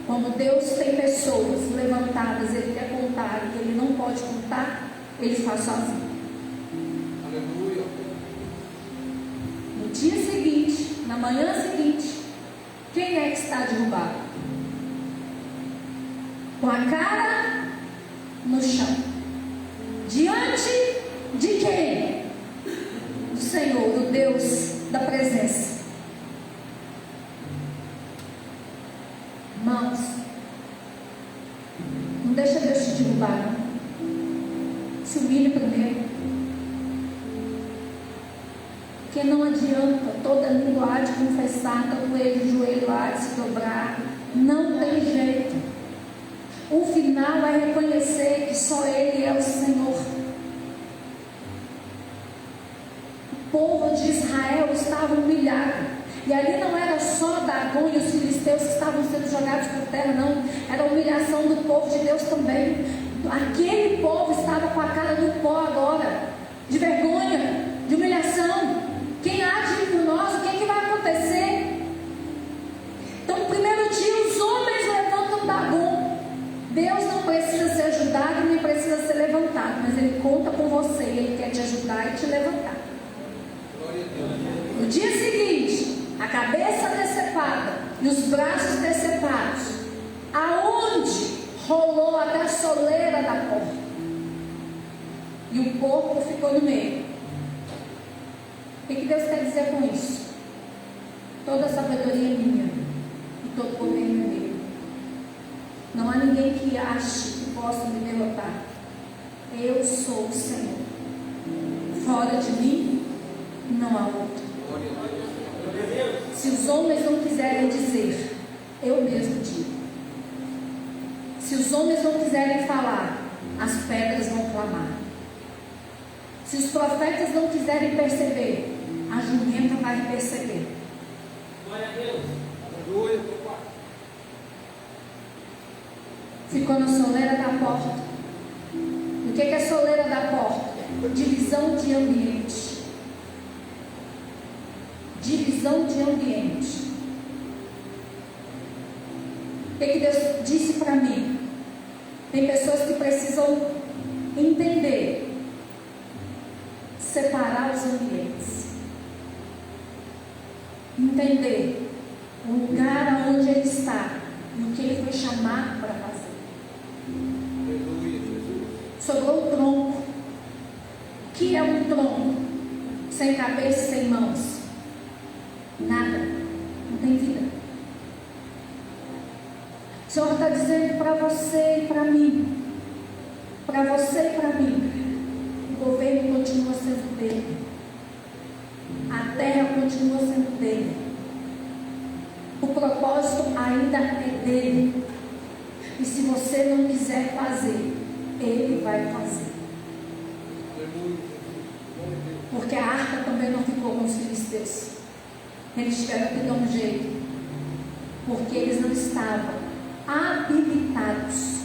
quando Deus tem pessoas levantadas, Ele quer contar e Ele não pode contar, Ele faz sozinho. Aleluia. No dia seguinte, na manhã seguinte, quem é que está derrubado? Com a cara no chão. Diante de quem? Do Senhor, do Deus da presença. Irmãos, não deixa Deus te derrubar, não. Se humilhe primeiro. Porque não adianta toda língua há de confessar, todo joelho há de se dobrar. Não tem jeito. O final é reconhecer que só Ele é o Senhor. O povo de Israel estava humilhado. E ali não era só Dagon e os filisteus que estavam sendo jogados por terra, não. Era a humilhação do povo de Deus também. Aquele povo estava com a cara no pó agora, de vergonha, de humilhação. Quem há de ir por nós? O que é que vai acontecer? Então, no primeiro dia, os homens levantam Dagon. Deus não precisa ser ajudado, nem precisa ser levantado, mas Ele conta com você, Ele quer te ajudar e te levantar. No dia seguinte, a cabeça decepada e os braços decepados, aonde rolou até a soleira da porta, e o corpo ficou no meio. O que Deus quer dizer com isso? Toda a sabedoria é minha e todo poder é meu. Não há ninguém que ache que possa me derrotar. Eu sou o Senhor. Fora de mim não há outro. Se os homens não quiserem dizer, eu mesmo digo. Se os homens não quiserem falar, as pedras vão clamar. Se os profetas não quiserem perceber, a jumenta vai perceber. Glória a Deus. Aleluia. Ficou na soleira da porta. O que é a soleira da porta? Divisão de ambiente. Divisão de ambiente. O que Deus disse para mim? Tem pessoas que precisam entender, separar os ambientes, entender o lugar onde ele está e o que ele foi chamado para fazer. Aleluia, Jesus. Sobrou o tronco. O que é um tronco? Sem cabeça, sem mãos. Nada. Não tem vida. O Senhor está dizendo para você e para mim, o governo continua sendo dele, a terra continua sendo dele, o propósito ainda é dele, e se você não quiser fazer, ele vai fazer. Porque a arca também não ficou com os filisteus. Eles tiveram que dar um jeito, porque eles não estavam habilitados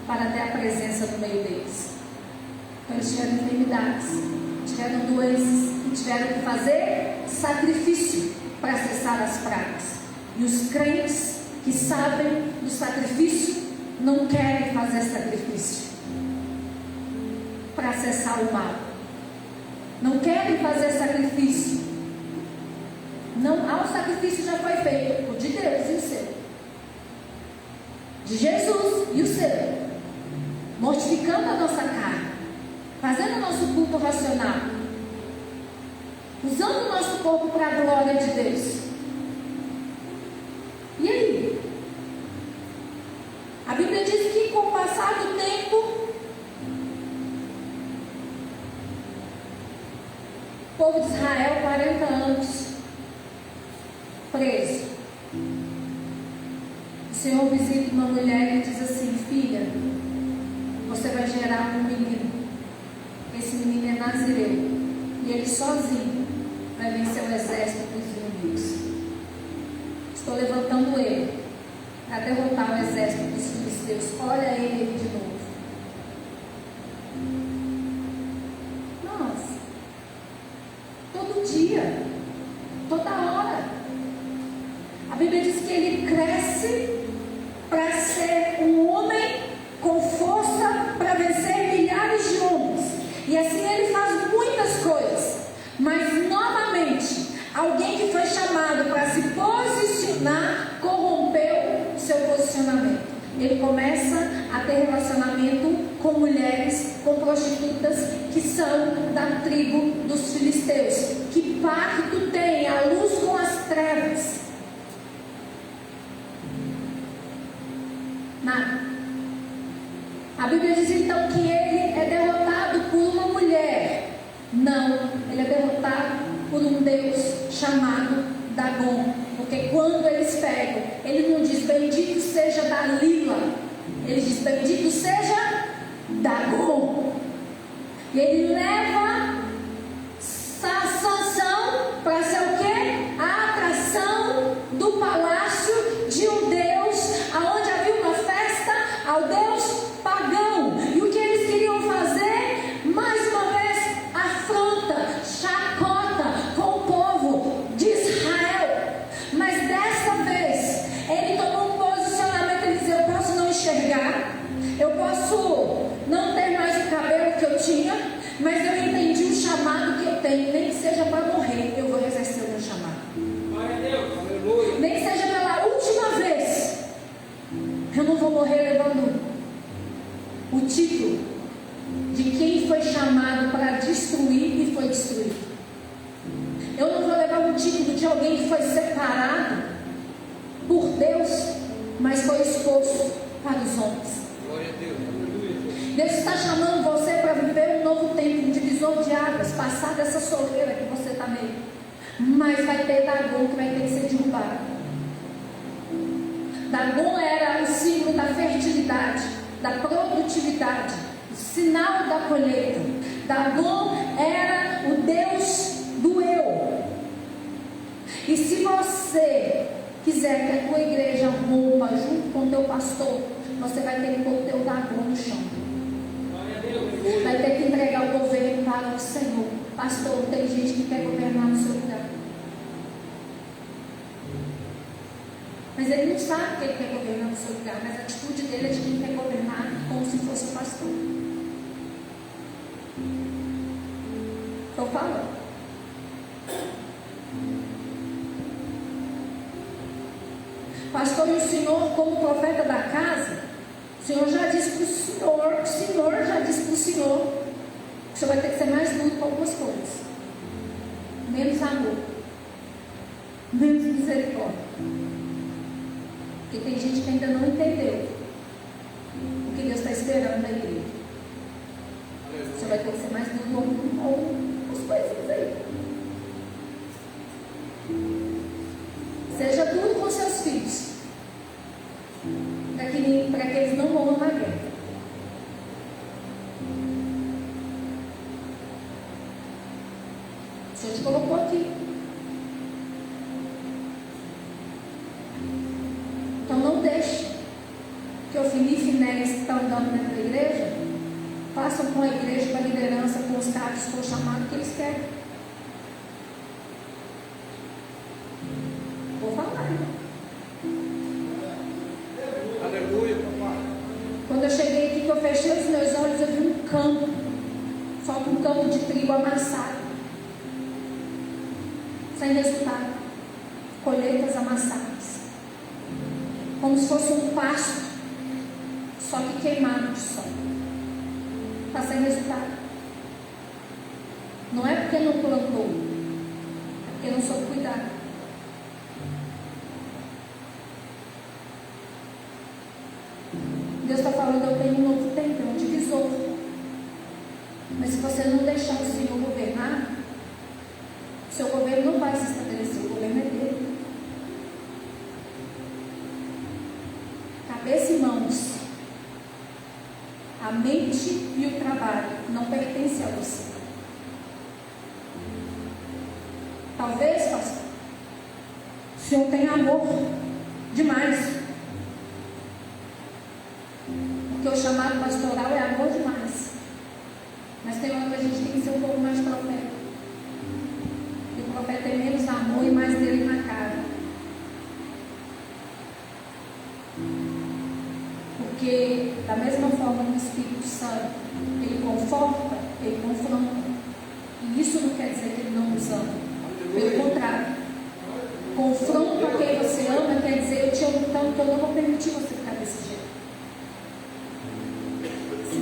para ter a presença no meio deles. Então eles tiveram enfermidades, tiveram doenças e tiveram que fazer sacrifício para cessar as pragas. E os crentes que sabem do sacrifício não querem fazer sacrifício para cessar o mal. Não querem fazer sacrifício. Não, o sacrifício já foi feito, o de Deus e o seu, de Jesus e o seu, mortificando a nossa carne, fazendo o nosso culto racional, usando o nosso corpo para a glória de Deus. E aí? A Bíblia diz que com o passar do tempo, o povo de Israel, 40 anos preso. O Senhor visita uma mulher e diz assim: filha, você vai gerar um menino. Esse menino é nazireu, e ele sozinho vai vencer o exército dos inimigos. Estou levantando ele para derrotar o exército dos filisteus. Olha ele de novo. Nossa, todo dia, toda hora. A Bíblia diz que ele cresce para ser um homem com força para vencer milhares de homens. E assim ele faz muitas coisas. Mas novamente, alguém que foi chamado para se posicionar corrompeu seu posicionamento. Ele começa a ter relacionamento com mulheres, com prostitutas que são da tribo dos filisteus. Que pacto tem a luz com as trevas? Nada. A Bíblia diz então que ele é derrotado por uma mulher. Não, ele é derrotado por um Deus chamado Dagon. Porque quando eles pegam, ele não diz bendito seja Dalila, ele diz bendito seja Dagon. E ele leva Sansão para ser o quê? A atração do palácio de um Deus, aonde havia uma festa ao Deus pagão. E o que eles queriam fazer? Mais uma vez, afronta, chacota com o povo de Israel. Mas dessa vez, ele tomou um posicionamento. Ele disse: eu posso não enxergar, eu posso não ter mais o cabelo que eu tinha, mas eu entendi o chamado que eu tenho. Nem que seja para morrer, eu vou exercer o meu chamado. Glória a Deus, aleluia. Nem que seja pela última vez, eu não vou morrer levando o título de quem foi chamado para destruir e foi destruído. Eu não vou levar o título de alguém que foi separado por Deus, mas foi exposto para os homens. Glória a Deus, aleluia. Deus está chamando você para viver um novo tempo, um divisor de águas, passar dessa soleira que você está meio. Mas vai ter Dagon que vai ter que ser derrubado. Dagon era o símbolo da fertilidade, da produtividade, o sinal da colheita. Dagon era o Deus do eu. E se você quiser que a tua igreja rompa junto com o teu pastor, você vai ter que pôr o teu Dagon no chão. Glória a Deus, aleluia. Vai ter que entregar o governo para o Senhor. Pastor, tem gente que quer governar no seu lugar, mas ele não sabe que ele quer governar no seu lugar. Mas a atitude dele é de quem quer governar como se fosse o pastor. Estou falando. Pastor, e o Senhor, como profeta da casa, o Senhor já disse para o Senhor já disse para o Senhor que o Senhor vai ter que ser mais duro com algumas coisas, menos amor, menos misericórdia. Porque tem gente que ainda não entendeu que Ofni e Finéias estão andando dentro da igreja, façam com a igreja, com a liderança, com os cargos, com o chamado que eles querem. Vou falar, irmão. Aleluia, papai. Quando eu cheguei aqui, que eu fechei os meus olhos, eu vi um campo, só que um campo de trigo amassado, sem resultado, colheitas amassadas, como se fosse um pasto, só que queimado de sol, está sem resultado. Não é porque não plantou, é porque não soube cuidar. Deus está falando, eu tenho um novo tempo, é um divisor. Mas se você não deixar o Senhor governar, seu governo não vai se estabelecer, o governo é dele. Cabeça e mãos, a mente e o trabalho não pertencem a você. Talvez, pastor, o Senhor tenha amor demais. Porque o chamado pastoral é amor demais. Mas tem hora que a gente tem que ser um pouco mais profeta. E o profeta tem menos amor e mais dele na cara. Porque da mesma forma que o Espírito Santo, ele conforta, ele confronta. E isso não quer dizer que ele não nos ama. Pelo contrário. Confronto a quem você ama quer dizer eu te amo tanto que eu não vou permitir você ficar desse jeito.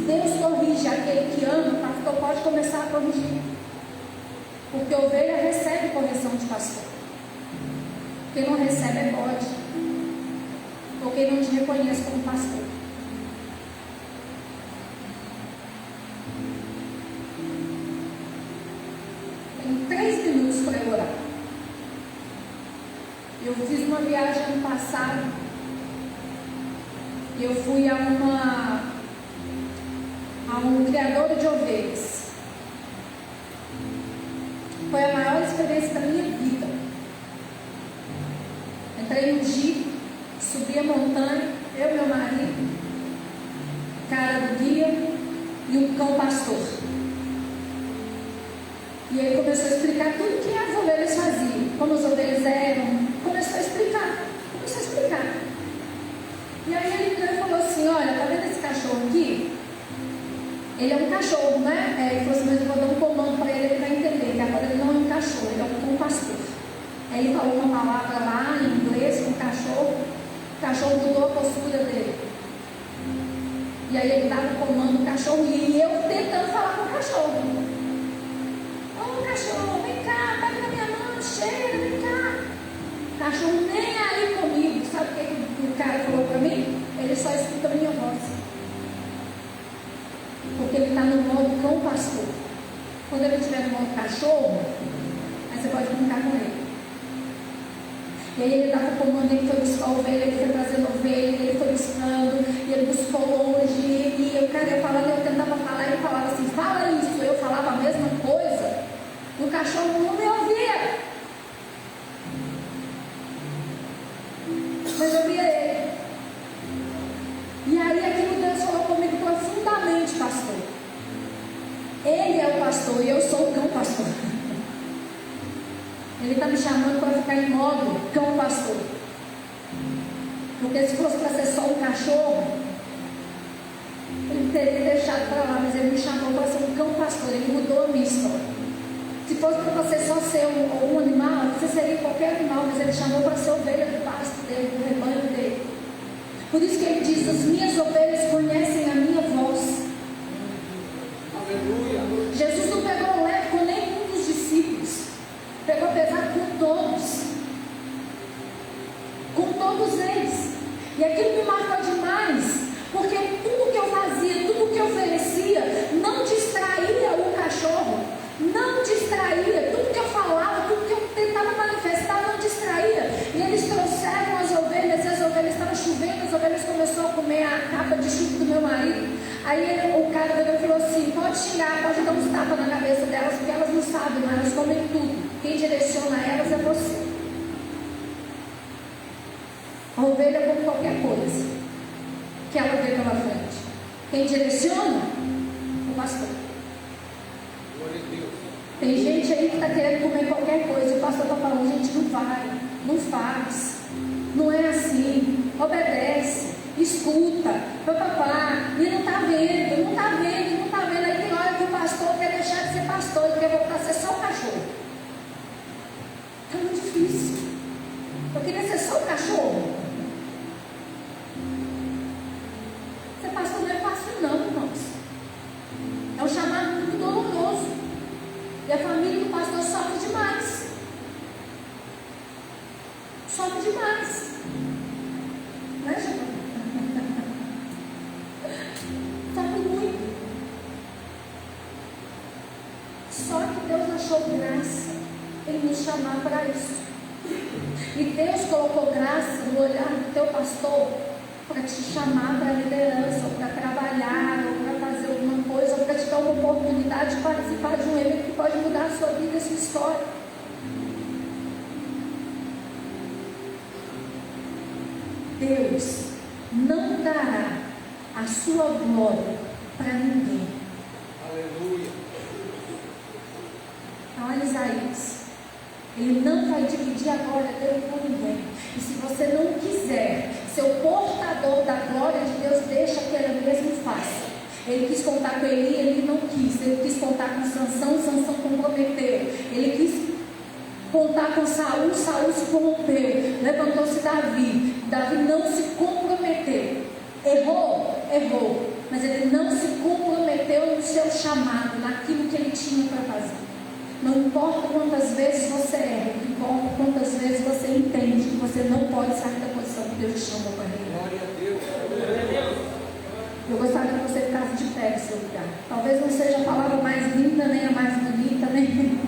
Deus corrige aquele que ama, o pastor pode começar a corrigir. Porque a ovelha recebe correção de pastor. Quem não recebe é bode. Ou quem não te reconhece como pastor. Tenho 3 minutos para eu orar. Eu fiz uma viagem ano passado. E eu fui a um criador de ovelhas. Foi a maior experiência da minha vida. Entrei no Jeep, subi a montanha, eu e meu marido, cara do guia e um cão pastor. E ele começou a explicar tudo que as ovelhas faziam, como as ovelhas eram. Começou a explicar. E aí ele falou assim, olha, tá vendo esse cachorro aqui? Ele é um cachorro, né? Ele falou assim, mas eu vou dar um comando para ele, ele vai entender que agora ele não é um cachorro, ele é um cão pastor. Aí ele falou uma palavra lá em inglês com o cachorro mudou a postura dele. E aí ele dava o comando, o cachorro ia, e eu tentando falar com o cachorro. Ô cachorro, vem cá, pega na minha mão, cheira, vem cá. O cachorro nem aí comigo. Sabe o que o cara falou para mim? Ele só escuta a minha voz. Porque ele está no modo cão pastor. Quando ele estiver no modo cachorro, aí você pode brincar com ele. E aí ele dava o comando, ele foi buscar ovelha, ele foi trazendo ovelha, ele foi buscando, e ele buscou longe, e o cara ia falando, eu tentava falar, ele falava assim, fala isso, eu falava a mesma coisa, e o cachorro não me ouvia. Mas eu via ele. E aí aquilo Deus falou comigo profundamente, pastor. Ele é o pastor e eu sou o cão pastor. Ele está me chamando para ficar em modo cão pastor. Porque se fosse para ser só um cachorro, ele teria deixado para lá, mas ele me chamou para ser um cão pastor. Ele mudou a minha história. Se fosse para você só ser um animal, você seria qualquer animal, mas ele chamou para ser ovelha do pasto dele, do rebanho dele. Por isso que ele diz, as minhas ovelhas conhecem a minha voz. Aleluia. Jesus não pegou leve com nenhum dos discípulos. Pegou pesado com todos. Com todos eles. E aquilo me marcou demais. Porque tudo que eu fazia, tudo que eu oferecia, não distraía o cachorro. Não distraía. Tudo que eu falava, tudo que eu tentava manifestar, não distraía. E eles trouxeram as ovelhas, e as ovelhas estavam chovendo, as ovelhas começaram a comer a capa de chuva do meu marido. Aí o cara dele falou assim, pode xingar, pode dar uns tapas na cabeça delas, porque elas não sabem, mas elas comem tudo. Quem direciona elas é você. A ovelha como qualquer coisa. que ela vê pela frente. Quem direciona? O pastor. Glória a Deus. Tem gente aí que está querendo comer qualquer coisa. O pastor está falando, gente, não vai, não faz. Não é assim. Obedece, escuta, papapá. E não está vendo, não está vendo, não está vendo. Aí tem hora que o pastor quer deixar de ser pastor, ele quer voltar a ser só o cachorro. É muito difícil. Eu queria ser só o cachorro. Ser pastor não é fácil não, irmãos. É um chamado muito doloroso. E a família do pastor sofre demais. Sofre demais. Não é, Giovanni? Sofre muito. Só que Deus achou graça em nos chamar para isso. E Deus colocou graça no olhar do teu pastor para te chamar para a liderança, ou para trabalhar, ou para fazer alguma coisa, ou para te dar uma oportunidade de participar de um evento que pode mudar a sua vida e a sua história. Deus não dará a sua glória para ninguém. Aleluia. Olha Isaías. Ele não vai dividir a glória dele com ninguém. E se você não quiser ser o portador da glória de Deus, deixa que ele mesmo faça. Ele quis contar com Eli não quis. Ele quis contar com Sansão comprometeu. Ele quis contar com Saul se corrompeu. Levantou-se Davi não se comprometeu. Errou. Mas ele não se comprometeu no seu chamado, naquilo que ele tinha para fazer. Não importa quantas vezes você erra, não importa quantas vezes você entende que você não pode sair da posição que Deus te chamou para ele. Glória a Deus. Glória a Deus. Eu gostaria que você ficasse de pé no seu lugar. Talvez não seja a palavra mais linda, nem a mais bonita, nem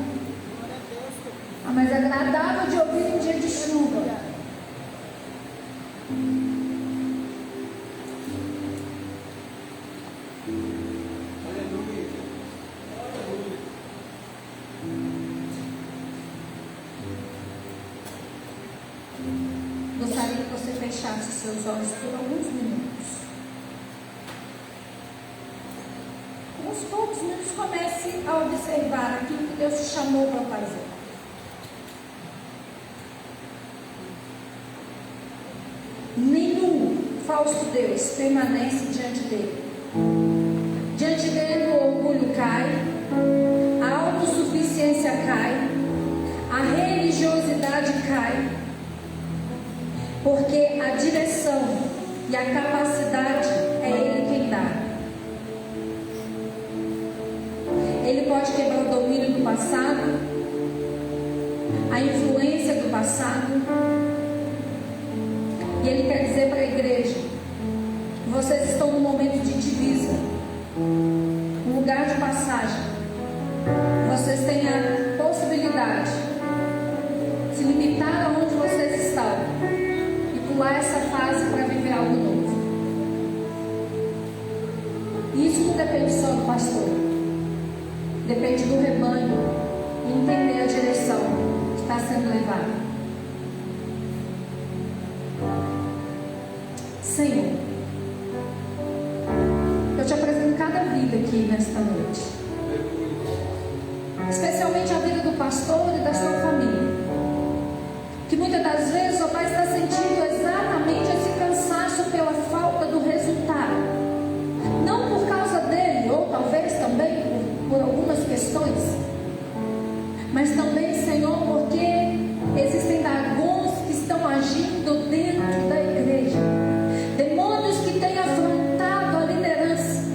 a mais agradável de ouvir em dia de chuva. Gostaria que você fechasse seus olhos por alguns minutos. Aos poucos minutos comece a observar aquilo que Deus te chamou para fazer. Nenhum falso Deus permanece diante dele. Diante dele o orgulho cai, a autossuficiência cai, a religiosidade cai. Porque a direção e a capacidade é Ele quem dá. Ele pode quebrar o domínio do passado, a influência do passado. E Ele quer dizer para a igreja que vocês estão num momento de divisa, um lugar de passagem. Vocês têm a possibilidade de se limitar aonde vocês estão, pular essa fase para viver algo novo. E isso não depende só do pastor, depende do rebanho e entender a direção que está sendo levada. Senhor, eu te apresento cada vida aqui nesta noite, especialmente a vida do pastor e da sua família, que muitas das vezes, ó Pai, está sentindo exatamente esse cansaço pela falta do resultado. Não por causa dele, ou talvez também por algumas questões, mas também, Senhor, porque existem dragões que estão agindo dentro da igreja, demônios que têm afrontado a liderança,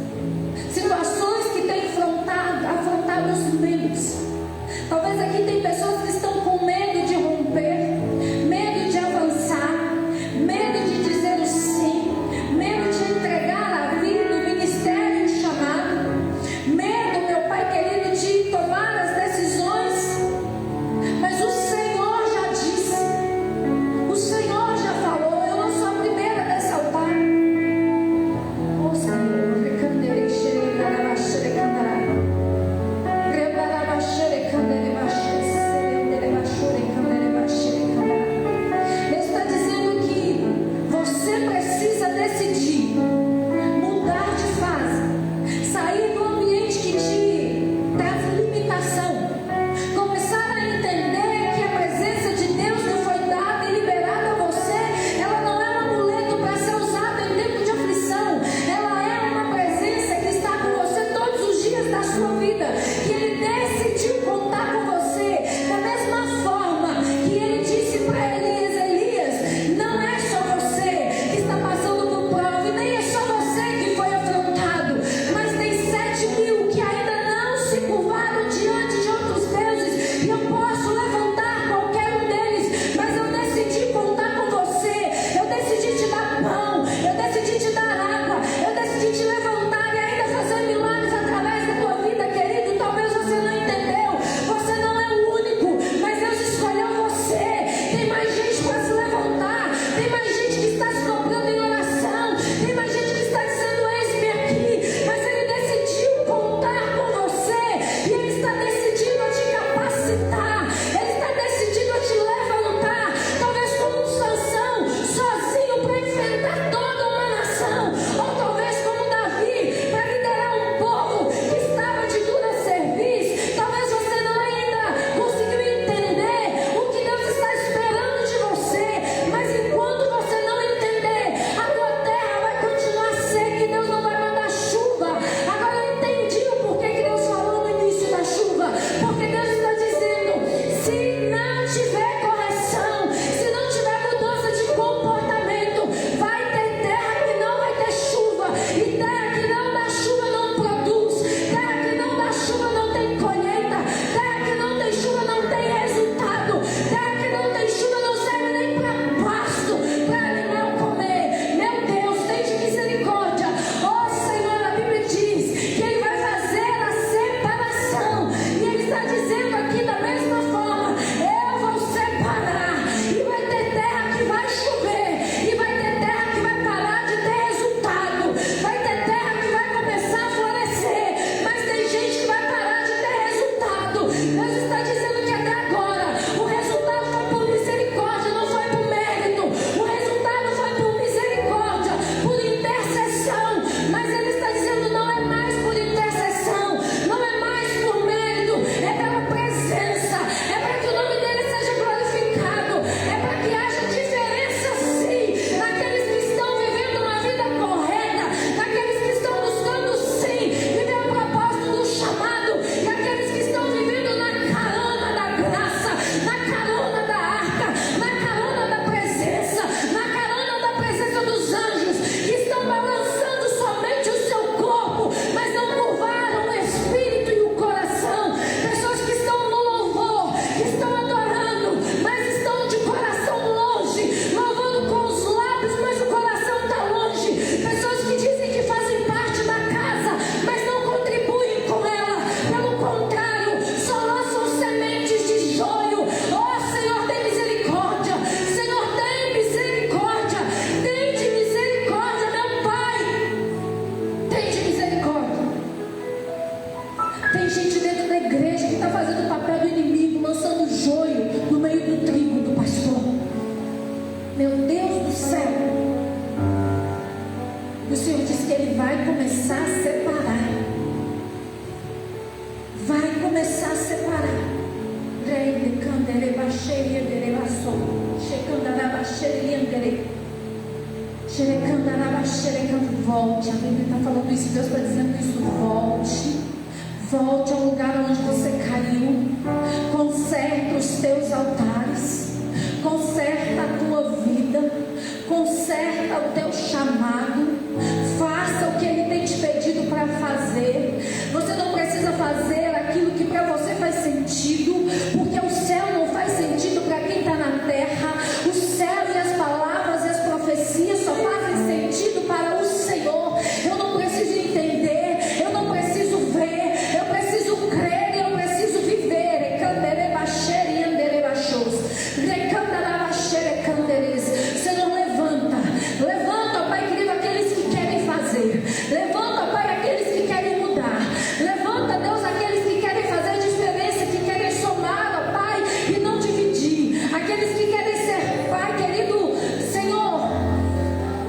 situações que têm afrontado os membros. Talvez aqui tem pessoas que estão com medo de romper, medo de avançar, O Senhor disse que Ele vai começar a separar. Vai começar a separar. Volte. A Bíblia está falando isso, Deus está dizendo isso. Volte. Volte ao lugar onde você caiu. Conserta os teus altares. Conserta a tua vida. Conserta o teu chamado. Faça o que Ele tem te pedido para fazer. Você não precisa fazer aquilo que para você faz sentido, porque o céu não faz sentido para quem está na terra. O céu e as palavras e as profecias só fazem sentido para o Senhor. Eu não preciso entender, eu não preciso ver, eu preciso crer e eu preciso viver. Senhor, levanta, Pai querido, aqueles que querem fazer. Levanta, Pai, aqueles que querem mudar. Levanta, Deus, aqueles que querem fazer diferença, que querem somar, ó Pai, e não dividir. Aqueles que querem ser, Pai querido, Senhor,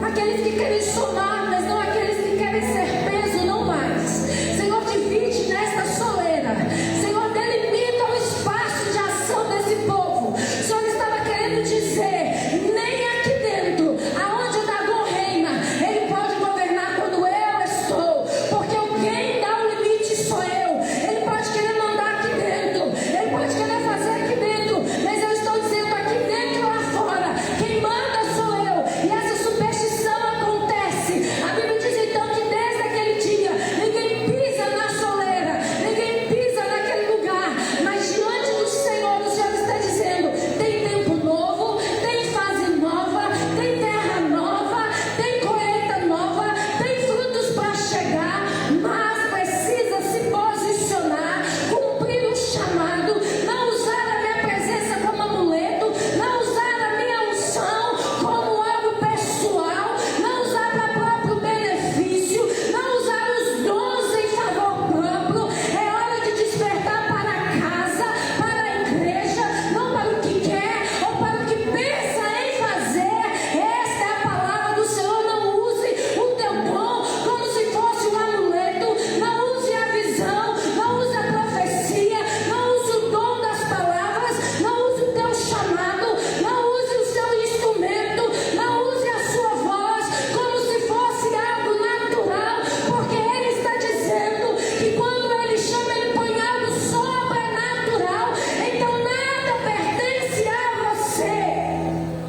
aqueles que querem somar, mas não aqueles que querem ser peso, não mais. Senhor, divide nesta soleira. Senhor, delimita o espaço de ação desse povo. O Senhor estava querendo dizer, nem aqui dentro, aonde o Dagon reina, ele pode governar quando eu estou, porque quem dá o limite sou eu. Ele pode querer mandar aqui dentro, ele pode querer fazer aqui dentro, mas eu estou dizendo aqui dentro e lá fora, quem manda sou eu. E essa superstição acontece. A Bíblia diz então que desde aquele dia ninguém pisa na soleira, ninguém pisa naquele lugar, mas diante do Senhor, o Senhor está dizendo, tem tempo novo, tem fase nova, tem terra nova, tem colheita nova, tem frutos para chegar, mas precisa se posicionar, cumprir o chamado, não usar a minha presença como amuleto, não usar a minha unção como algo pessoal, não usar para próprio benefício, não usar os dons em favor próprio. É hora de despertar para a casa, para a igreja, não para o que quer ou para o que pensa em fazer. Esta é a palavra do Senhor. Não use o teu dom como se fosse um amuleto, não use a visão, não use a profecia, não use o dom das palavras, não use o teu chamado, não use o seu instrumento, não use a sua voz como se fosse algo natural, porque Ele está dizendo que quando Ele chama, Ele põe algo sobrenatural. Então nada pertence a você.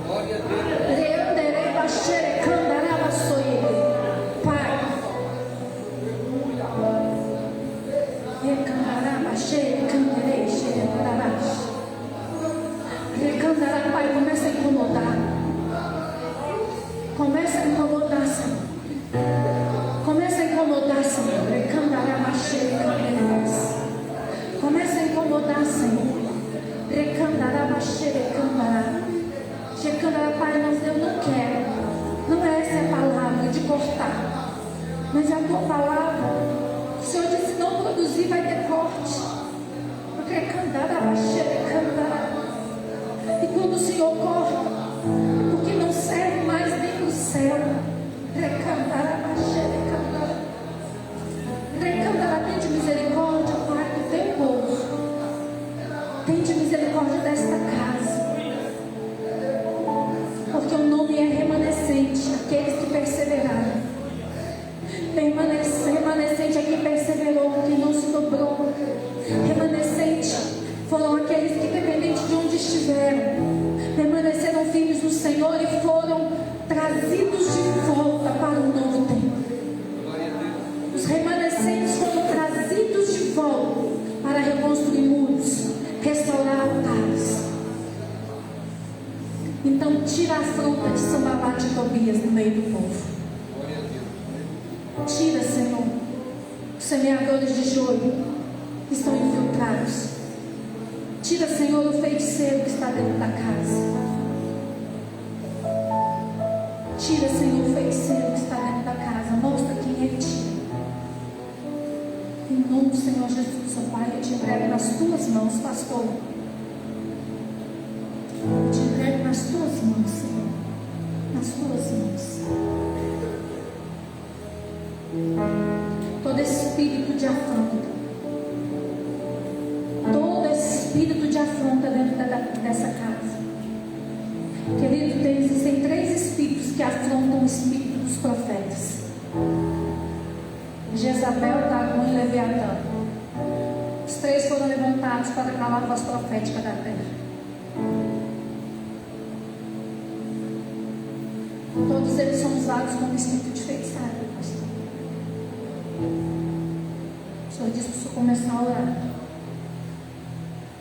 Glória a Deus. Pai, Pai, começa a incomodar. Começa a incomodar, Senhor. Começa a incomodar, Senhor. Começa a incomodar, Senhor. Pai, mas eu não quero. Não é essa a palavra de cortar, mas a tua palavra. O Senhor disse: não produzir, vai ter corte. E quando o Senhor corta, porque não serve mais nem no céu. Tende misericórdia, Pai, do teu povo. Tende misericórdia desta casa. Porque o nome é remanescente, aqueles que perseveraram. Remanescente é quem perseverou, quem não se dobrou. Remanescente foram aqueles que, independente de onde estiveram, permaneceram firmes no Senhor e foram trazidos de volta para um novo tempo. Os remanescentes foram trazidos de volta para reconstruir muros, restaurar altares. Então tira a fruta de Sambalat e Tobias no meio do povo. Tira, Senhor. Os semeadores de joio estão infiltrados. Tira, Senhor, o feiticeiro que está dentro da casa. Tira, Senhor, o feiticeiro que está dentro da casa. Mostra quem é Ti. Em nome do Senhor Jesus, ó Pai, eu te entrego nas Tuas mãos, pastor. Eu te entrego nas Tuas mãos, Senhor. Nas Tuas mãos. todo espírito de afronta, todo espírito de afronta dentro dessa casa. Querido, existem 3 espíritos que afrontam o espírito dos profetas: Jezabel, Dagon e Leviatã. Os 3 foram levantados para calar a voz profética da terra. Todos eles são usados como espírito de feitiçaria, pastor. O Senhor disse para o senhor começar a orar,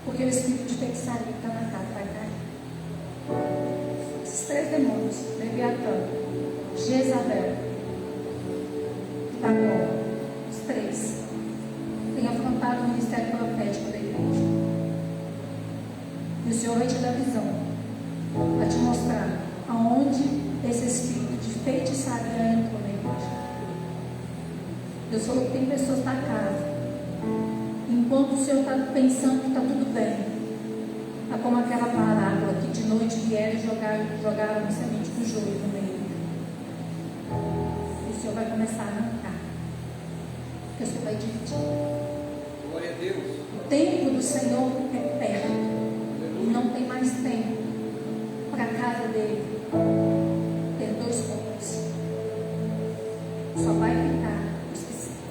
porque o espírito de feitiçaria que está na casa vai cair. Esses 3 demônios, Leviatã, Jezabel, Dagon, os 3 têm afrontado o ministério profético da igreja. E o Senhor vai te dar visão, vai te mostrar aonde esse espírito de feitiçaria entrou na igreja. Deus falou que tem pessoas na casa, enquanto o Senhor está pensando que está tudo bem, é como aquela parábola que de noite vieram e jogaram uma semente do joio no meio. E o Senhor vai começar a arrancar, porque o Senhor vai dividir. Glória a Deus. O tempo do Senhor é perto, e não tem mais tempo para a casa dele ter 2 pontos. Só vai ficar os que servem.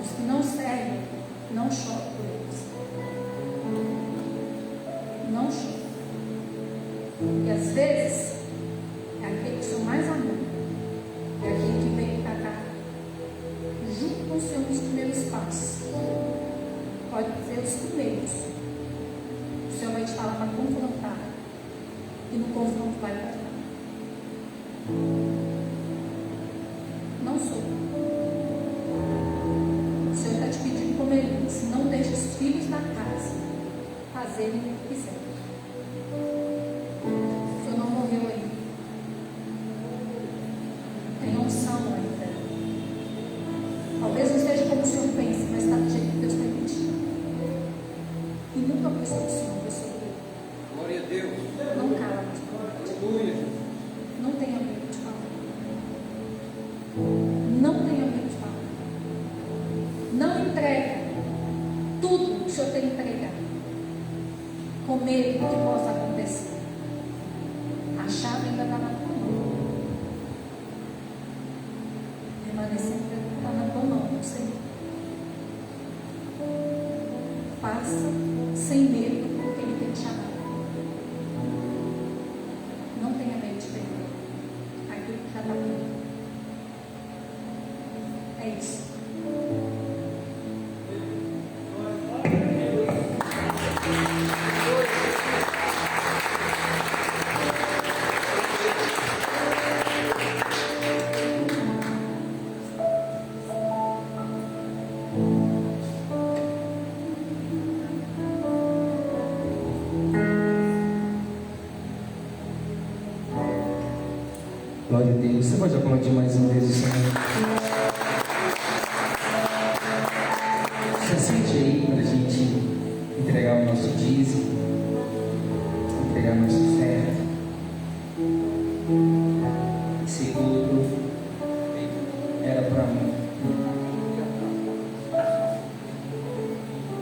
Os que não servem, não choram por eles. Não choram. E às vezes é aquele que o Senhor mais amou, é aquele que veio para cá junto com o Senhor nos primeiros passos. Pode ser os primeiros. O Senhor vai te falar para confrontar, e no confronto vai voltar. Não sou. O Senhor está te pedindo, como ele disse, não deixe os filhos da casa fazerem o que quiserem. O Senhor não morreu ainda. Tem unção ainda. Talvez não seja como o Senhor pensa, mas está do jeito que Deus está pedindo. E nunca pensou do Senhor, pensou dele. Glória a Deus. Não cala mais portas. Aleluia. Não tenha medo de falar. Não tenha medo de falar. Não entrega tudo que o Senhor tem entregado, com medo do que possa acontecer. A chave ainda está na tua mão. Permanecendo está na tua mão, Senhor. Faça sem medo o que Ele tem te chamado. Não tenha medo de perder aquilo que já está feito. É isso. Glória a Deus. Você pode aplaudir mais uma vez o Senhor? Se sente aí para a gente entregar o nosso dízimo, entregar a nossa oferta. Segundo, era para mim.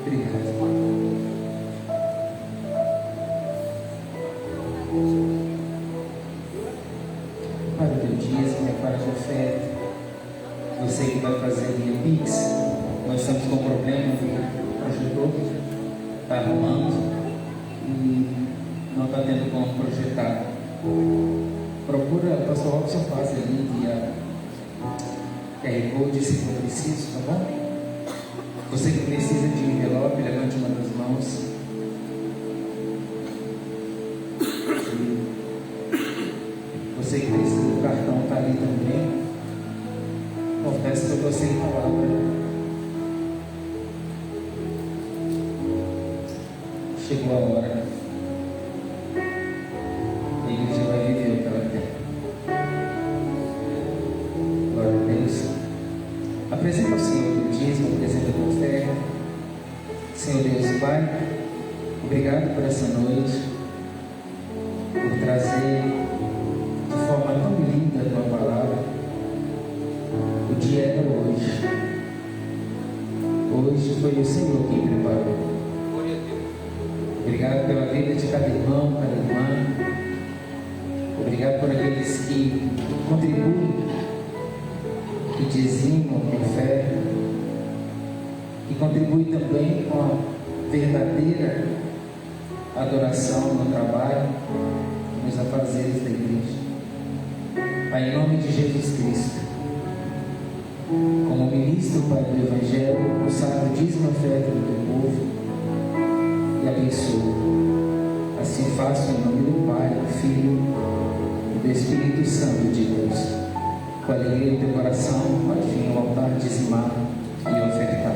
Obrigado. Para o teu dízimo, para a tua oferta. Você que vai fazer via Pix, nós estamos com um problema no projetor, está arrumando e não está tendo como projetar. Procura o pastor Robson, faz ali via QR Code se for preciso, tá bom? Você que precisa de envelope, levante uma das mãos. Você que precisa do cartão está ali também. Confesso que eu estou sem palavra. Chegou a hora. A igreja vai viver o que ela tem. Glória a Deus. Apresenta ao Senhor o dízimo, apresenta a tua oferta. Senhor Deus Pai, obrigado por essa noite, por trazer de forma tão linda a tua palavra. dieta hoje. Hoje foi o Senhor quem preparou. Glória a Deus. Obrigado pela vida de cada irmão, cada irmã. Obrigado por aqueles que contribuem, que dizimam, que ofertam, que contribuem também com a verdadeira adoração no trabalho, nos afazeres da igreja. Pai, em nome de Jesus Cristo, como ministro, Pai, do Evangelho, consagro o dízimo e oferta do teu povo e abençoe. Assim faço em nome do Pai, do Filho e do Espírito Santo de Deus. Com alegria no teu coração, pode vir ao altar dizimar e ofertar.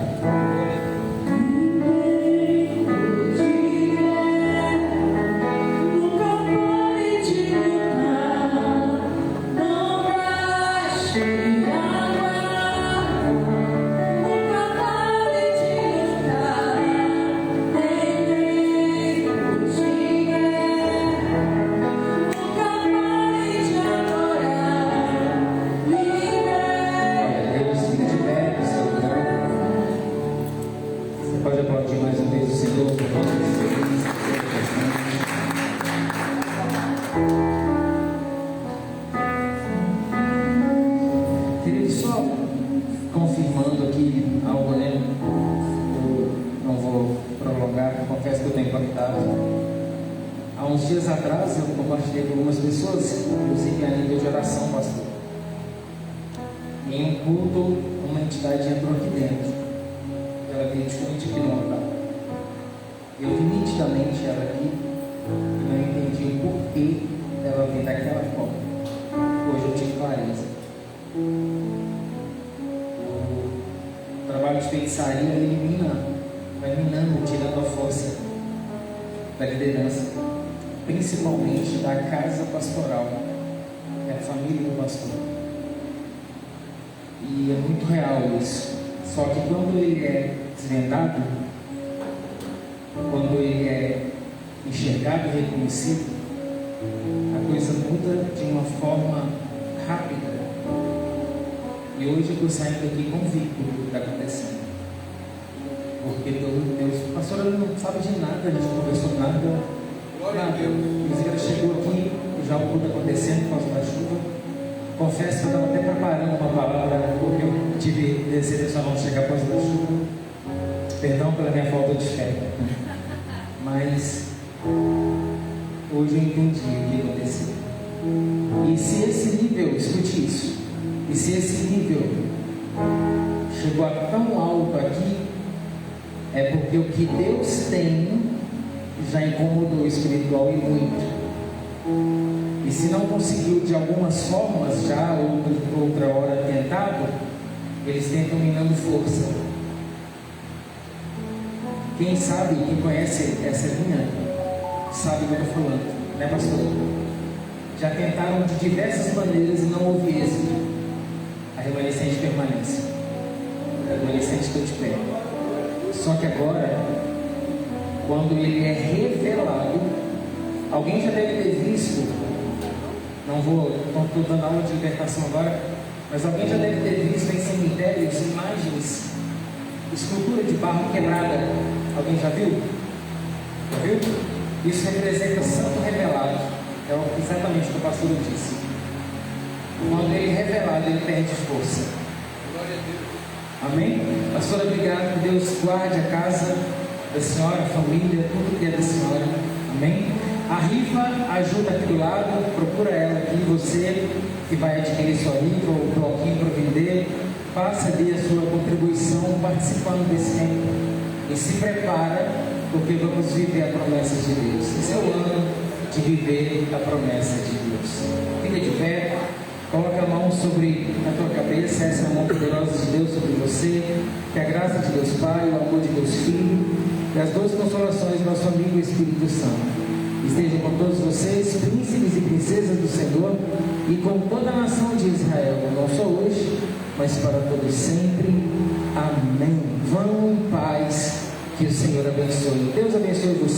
Há uns dias atrás eu compartilhei com algumas pessoas, inclusive a nível de oração, pastor. Em um culto, uma entidade entrou aqui dentro. Ela veio justamente aqui no altar. Eu vi nitidamente ela aqui e não entendi o porquê dela vir daquela forma. Hoje eu tive clareza. O trabalho de feitiçaria elimina, vai minando, tirando a força da liderança, principalmente da casa pastoral, é a família do pastor. E é muito real isso. Só que quando ele é desvendado, quando ele é enxergado e reconhecido, a coisa muda de uma forma rápida. E hoje eu estou saindo aqui convicto do que está acontecendo. Porque Deus, a pastora não sabe de nada, a gente não conversou nada. Glória a Deus. Inclusive ela chegou aqui, já o culto acontecendo por causa da chuva. Confesso que eu estava até preparando uma palavra, porque eu tive desejo de não chegar por causa da chuva. Perdão pela minha falta de fé. Mas hoje eu entendi o que aconteceu. E se esse nível, escute isso, e se esse nível chegou a tão alto aqui, é porque o que Deus tem já incomodou o espiritual e muito. E se não conseguiu de algumas formas já, outra hora tentado, eles tentam minando força. Quem sabe, quem conhece essa linha, sabe o que eu estou falando, né, pastor? Já tentaram de diversas maneiras e não houve êxito. A remanescente permanece. A remanescente está de pé. Só que agora, quando ele é revelado, alguém já deve ter visto, não estou dando aula de libertação agora, mas alguém já deve ter visto em cemitérios imagens, escultura de barro quebrada. Alguém já viu? Já viu? Isso representa santo revelado. É exatamente o que o pastor disse. Quando ele é revelado, ele perde força. Glória a Deus. Amém? Pastor, obrigado, que Deus guarde a casa da senhora, a família, tudo que é da senhora. Amém? A Riva ajuda aqui do lado, procura ela aqui, você que vai adquirir sua Riva ou bloquinho para vender, faça ali a sua contribuição participando desse tempo. E se prepara, porque vamos viver a promessa de Deus. Esse é o ano de viver a promessa de Deus. Fica de pé. Coloque a mão sobre a tua cabeça, essa é a mão poderosa de Deus sobre você. Que a graça de Deus Pai, o amor de Deus Filho e as duas consolações do nosso amigo Espírito Santo estejam com todos vocês, príncipes e princesas do Senhor, e com toda a nação de Israel, não só hoje, mas para todos sempre. Amém. Vão em paz, que o Senhor abençoe. Deus abençoe você.